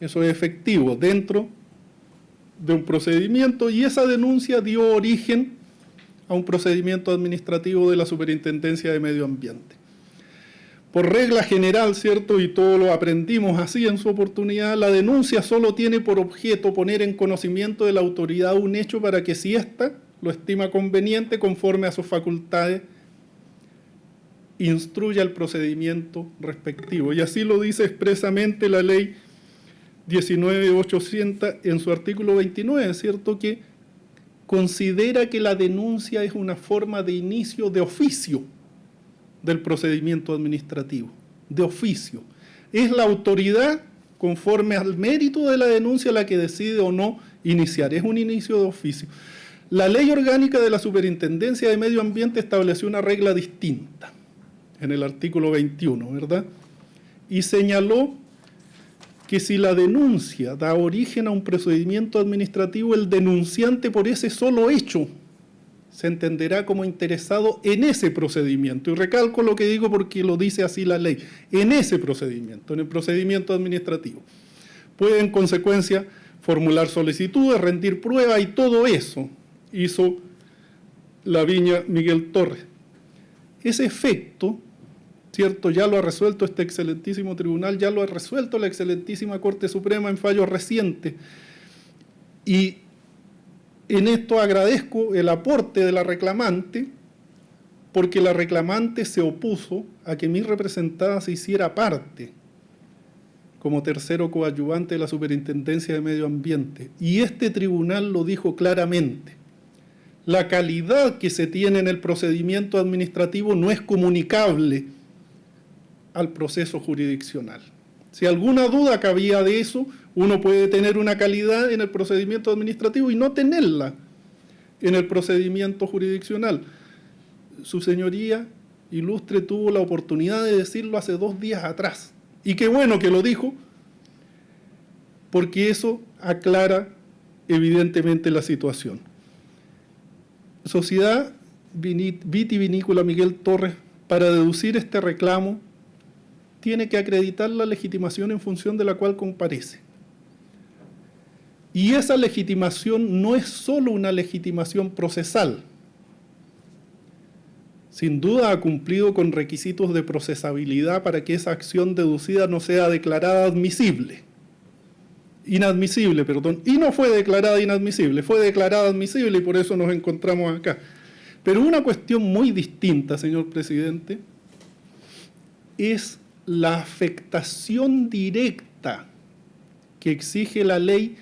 eso es efectivo, dentro de un procedimiento, y esa denuncia dio origen a un procedimiento administrativo de la Superintendencia de Medio Ambiente. Por regla general, ¿cierto? Y todo lo aprendimos así en su oportunidad, la denuncia solo tiene por objeto poner en conocimiento de la autoridad un hecho para que, si ésta lo estima conveniente, conforme a sus facultades, instruya el procedimiento respectivo. Y así lo dice expresamente la ley 19.800 en su artículo 29, ¿cierto? Que considera que la denuncia es una forma de inicio de oficio del procedimiento administrativo, de oficio. Es la autoridad, conforme al mérito de la denuncia, la que decide o no iniciar. Es un inicio de oficio. La ley orgánica de la Superintendencia de Medio Ambiente estableció una regla distinta en el artículo 21, ¿verdad? Y señaló que si la denuncia da origen a un procedimiento administrativo, el denunciante por ese solo hecho se entenderá como interesado en ese procedimiento. Y recalco lo que digo porque lo dice así la ley, en ese procedimiento, en el procedimiento administrativo. Puede en consecuencia formular solicitudes, rendir pruebas, y todo eso hizo la Viña Miguel Torres. Ese efecto, ¿cierto?, ya lo ha resuelto este excelentísimo tribunal, ya lo ha resuelto la excelentísima Corte Suprema en fallos recientes. Y en esto agradezco el aporte de la reclamante, porque la reclamante se opuso a que mi representada se hiciera parte como tercero coadyuvante de la Superintendencia de Medio Ambiente. Y este tribunal lo dijo claramente. La calidad que se tiene en el procedimiento administrativo no es comunicable al proceso jurisdiccional. Si alguna duda cabía de eso, uno puede tener una calidad en el procedimiento administrativo y no tenerla en el procedimiento jurisdiccional. Su señoría ilustre tuvo la oportunidad de decirlo hace 2 días atrás. Y qué bueno que lo dijo, porque eso aclara evidentemente la situación. Sociedad Vitivinícola Miguel Torres, para deducir este reclamo, tiene que acreditar la legitimación en función de la cual comparece. Y esa legitimación no es solo una legitimación procesal. Sin duda ha cumplido con requisitos de procesabilidad para que esa acción deducida no sea declarada inadmisible, y no fue declarada inadmisible, fue declarada admisible, y por eso nos encontramos acá. Pero una cuestión muy distinta, señor presidente, es la afectación directa que exige la ley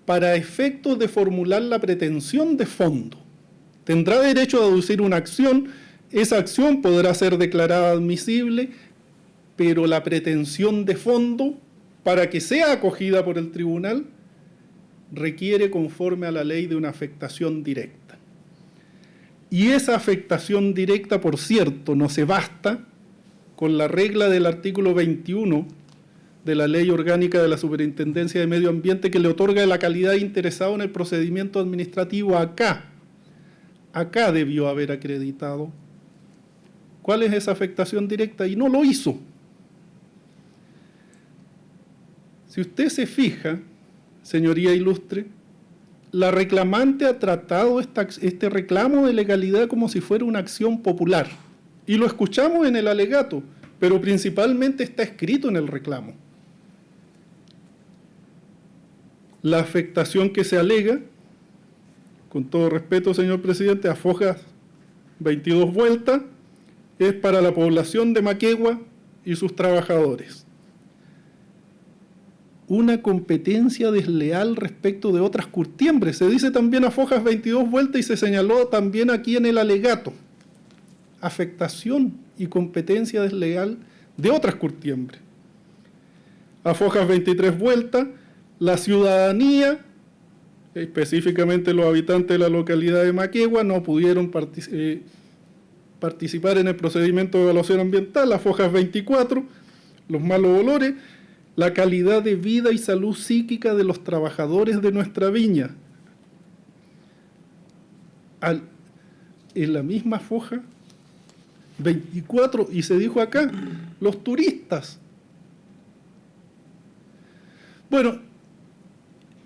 para efectos de formular la pretensión de fondo. Tendrá derecho a deducir una acción, esa acción podrá ser declarada admisible, pero la pretensión de fondo, para que sea acogida por el tribunal, requiere, conforme a la ley, de una afectación directa. Y esa afectación directa, por cierto, no se basta con la regla del artículo 21 de la Ley Orgánica de la Superintendencia de Medio Ambiente que le otorga la calidad de interesado en el procedimiento administrativo. Acá debió haber acreditado cuál es esa afectación directa y no lo hizo. Si usted se fija, señoría ilustre, la reclamante ha tratado este reclamo de legalidad como si fuera una acción popular. Y lo escuchamos en el alegato, pero principalmente está escrito en el reclamo. La afectación que se alega, con todo respeto, señor presidente, a Fojas 22 vueltas, es para la población de Maquegua y sus trabajadores. Una competencia desleal respecto de otras curtiembres. Se dice también a Fojas 22 vueltas y se señaló también aquí en el alegato. Afectación y competencia desleal de otras curtiembres. A Fojas 23 vueltas, la ciudadanía, específicamente los habitantes de la localidad de Maquegua, no pudieron participar en el procedimiento de evaluación ambiental. A Fojas 24, los malos olores, la calidad de vida y salud psíquica de los trabajadores de nuestra viña. En la misma Foja 24, y se dijo acá, los turistas. Bueno,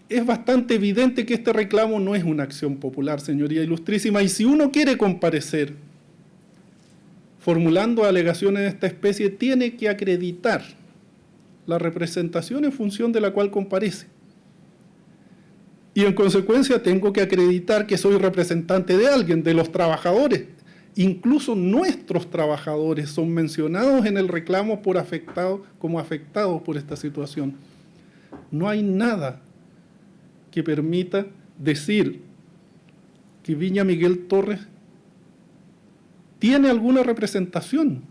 es bastante evidente que este reclamo no es una acción popular, señoría ilustrísima, y si uno quiere comparecer formulando alegaciones de esta especie, tiene que acreditar la representación en función de la cual comparece. Y en consecuencia tengo que acreditar que soy representante de alguien, de los trabajadores. Incluso nuestros trabajadores son mencionados en el reclamo como afectados por esta situación. No hay nada que permita decir que Viña Miguel Torres tiene alguna representación.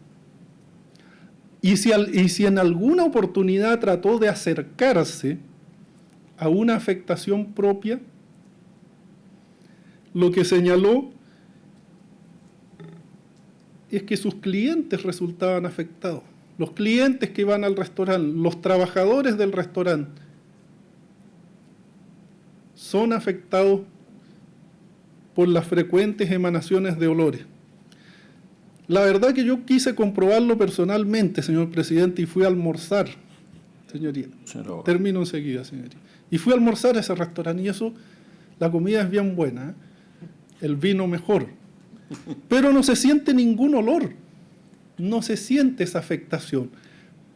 Y si en alguna oportunidad trató de acercarse a una afectación propia, lo que señaló es que sus clientes resultaban afectados. Los clientes que van al restaurante, los trabajadores del restaurante, son afectados por las frecuentes emanaciones de olores. La verdad que yo quise comprobarlo personalmente, señor presidente, y fui a almorzar, señoría. Termino enseguida, señoría. Y fui a almorzar a ese restaurante y eso, la comida es bien buena, el vino mejor, pero no se siente ningún olor, no se siente esa afectación.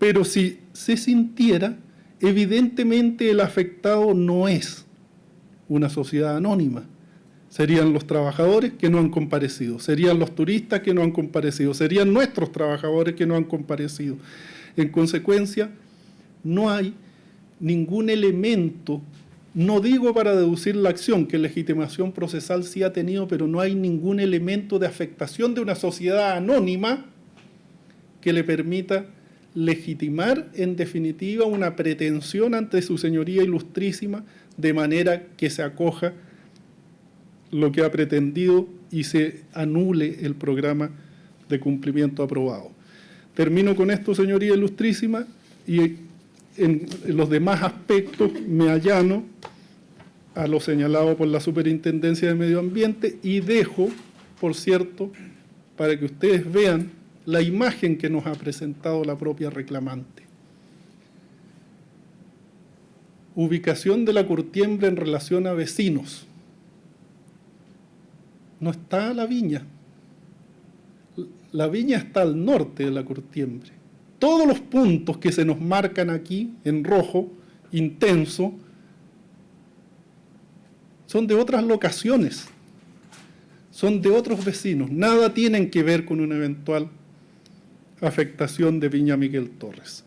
Pero si se sintiera, evidentemente el afectado no es una sociedad anónima. Serían los trabajadores que no han comparecido, serían los turistas que no han comparecido, serían nuestros trabajadores que no han comparecido. En consecuencia, no hay ningún elemento, no digo para deducir la acción, que legitimación procesal sí ha tenido, pero no hay ningún elemento de afectación de una sociedad anónima que le permita legitimar en definitiva una pretensión ante su señoría ilustrísima, de manera que se acoja lo que ha pretendido y se anule el programa de cumplimiento aprobado. Termino con esto, señoría ilustrísima, y en los demás aspectos me allano a lo señalado por la Superintendencia de Medio Ambiente y dejo, por cierto, para que ustedes vean la imagen que nos ha presentado la propia reclamante. Ubicación de la curtiembre en relación a vecinos. No está la viña. La viña está al norte de la curtiembre. Todos los puntos que se nos marcan aquí en rojo, intenso, son de otras locaciones, son de otros vecinos. Nada tienen que ver con una eventual afectación de Viña Miguel Torres.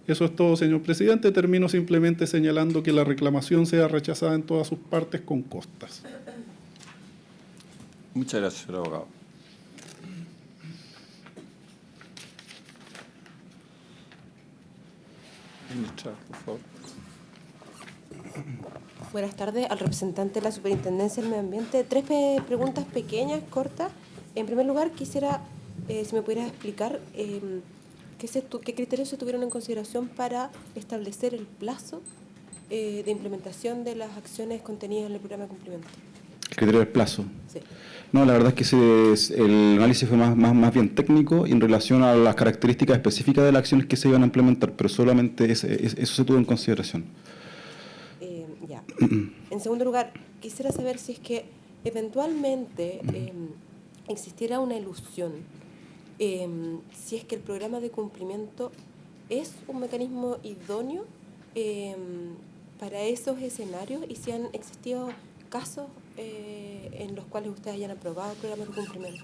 Eso es todo, señor presidente. Termino simplemente señalando que la reclamación sea rechazada en todas sus partes con costas. Muchas gracias, señor abogado. Ministra, por favor. Buenas tardes al representante de la Superintendencia del Medio Ambiente. Tres preguntas pequeñas, cortas. En primer lugar, quisiera, si me pudiera explicar, ¿Qué criterios se tuvieron en consideración para establecer el plazo de implementación de las acciones contenidas en el programa de cumplimiento? El criterio del plazo. Sí. No, la verdad es que el análisis fue más bien técnico en relación a las características específicas de las acciones que se iban a implementar, pero solamente eso se tuvo en consideración. Ya. En segundo lugar, quisiera saber si es que eventualmente existiera una ilusión, si es que el programa de cumplimiento es un mecanismo idóneo para esos escenarios y si han existido casos en los cuales ustedes hayan aprobado el programa de cumplimiento.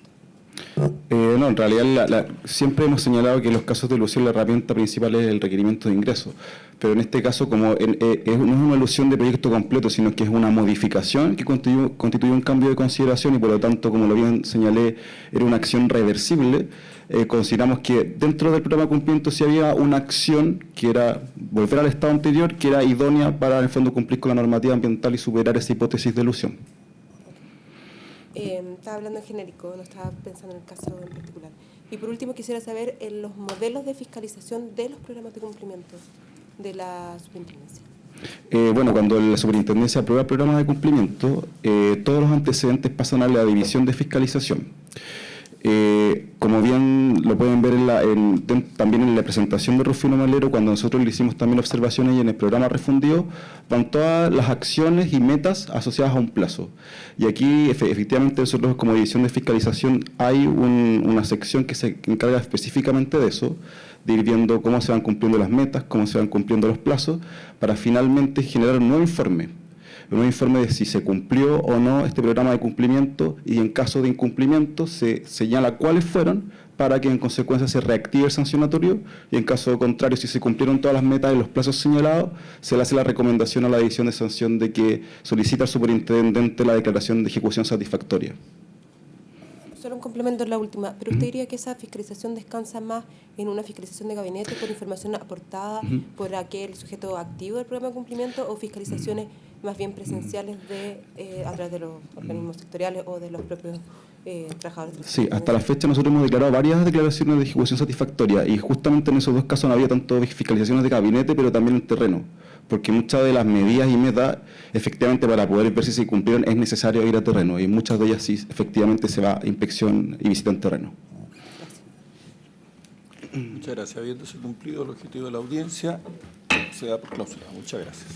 No, en realidad siempre hemos señalado que en los casos de ilusión la herramienta principal es el requerimiento de ingreso, pero en este caso como no es una ilusión de proyecto completo, sino que es una modificación que constituye un cambio de consideración y por lo tanto, como lo bien señalé, era una acción reversible. Consideramos que dentro del programa de cumplimiento sí había una acción que era volver al estado anterior, que era idónea para en el fondo cumplir con la normativa ambiental y superar esa hipótesis de ilusión. Estaba hablando en genérico, no estaba pensando en el caso en particular. Y por último quisiera saber los modelos de fiscalización de los programas de cumplimiento de la superintendencia. Bueno, cuando la superintendencia aprueba el programa de cumplimiento, todos los antecedentes pasan a la división de fiscalización. Como bien lo pueden ver también en la presentación de Rufino Malero, cuando nosotros le hicimos también observaciones y en el programa refundido, van todas las acciones y metas asociadas a un plazo. Y aquí efectivamente nosotros como división de fiscalización hay una sección que se encarga específicamente de eso, de ir viendo cómo se van cumpliendo las metas, cómo se van cumpliendo los plazos, para finalmente generar un nuevo informe de si se cumplió o no este programa de cumplimiento y en caso de incumplimiento se señala cuáles fueron para que en consecuencia se reactive el sancionatorio y en caso contrario, si se cumplieron todas las metas y los plazos señalados, se le hace la recomendación a la división de sanción de que solicita al superintendente la declaración de ejecución satisfactoria. Solo un complemento en la última, pero usted diría que esa fiscalización descansa más en una fiscalización de gabinete por información aportada por aquel sujeto activo del programa de cumplimiento o fiscalizaciones más bien presenciales a través de los organismos sectoriales o de los propios trabajadores. Sí, hasta la fecha nosotros hemos declarado varias declaraciones de ejecución satisfactoria y justamente en esos dos casos no había tanto fiscalizaciones de gabinete, pero también en terreno, porque muchas de las medidas y metas, efectivamente para poder ver si se cumplieron es necesario ir a terreno y muchas de ellas sí, efectivamente se va a inspección y visita en terreno. Muchas gracias. Habiéndose cumplido el objetivo de la audiencia, se da por clausurada. Muchas gracias.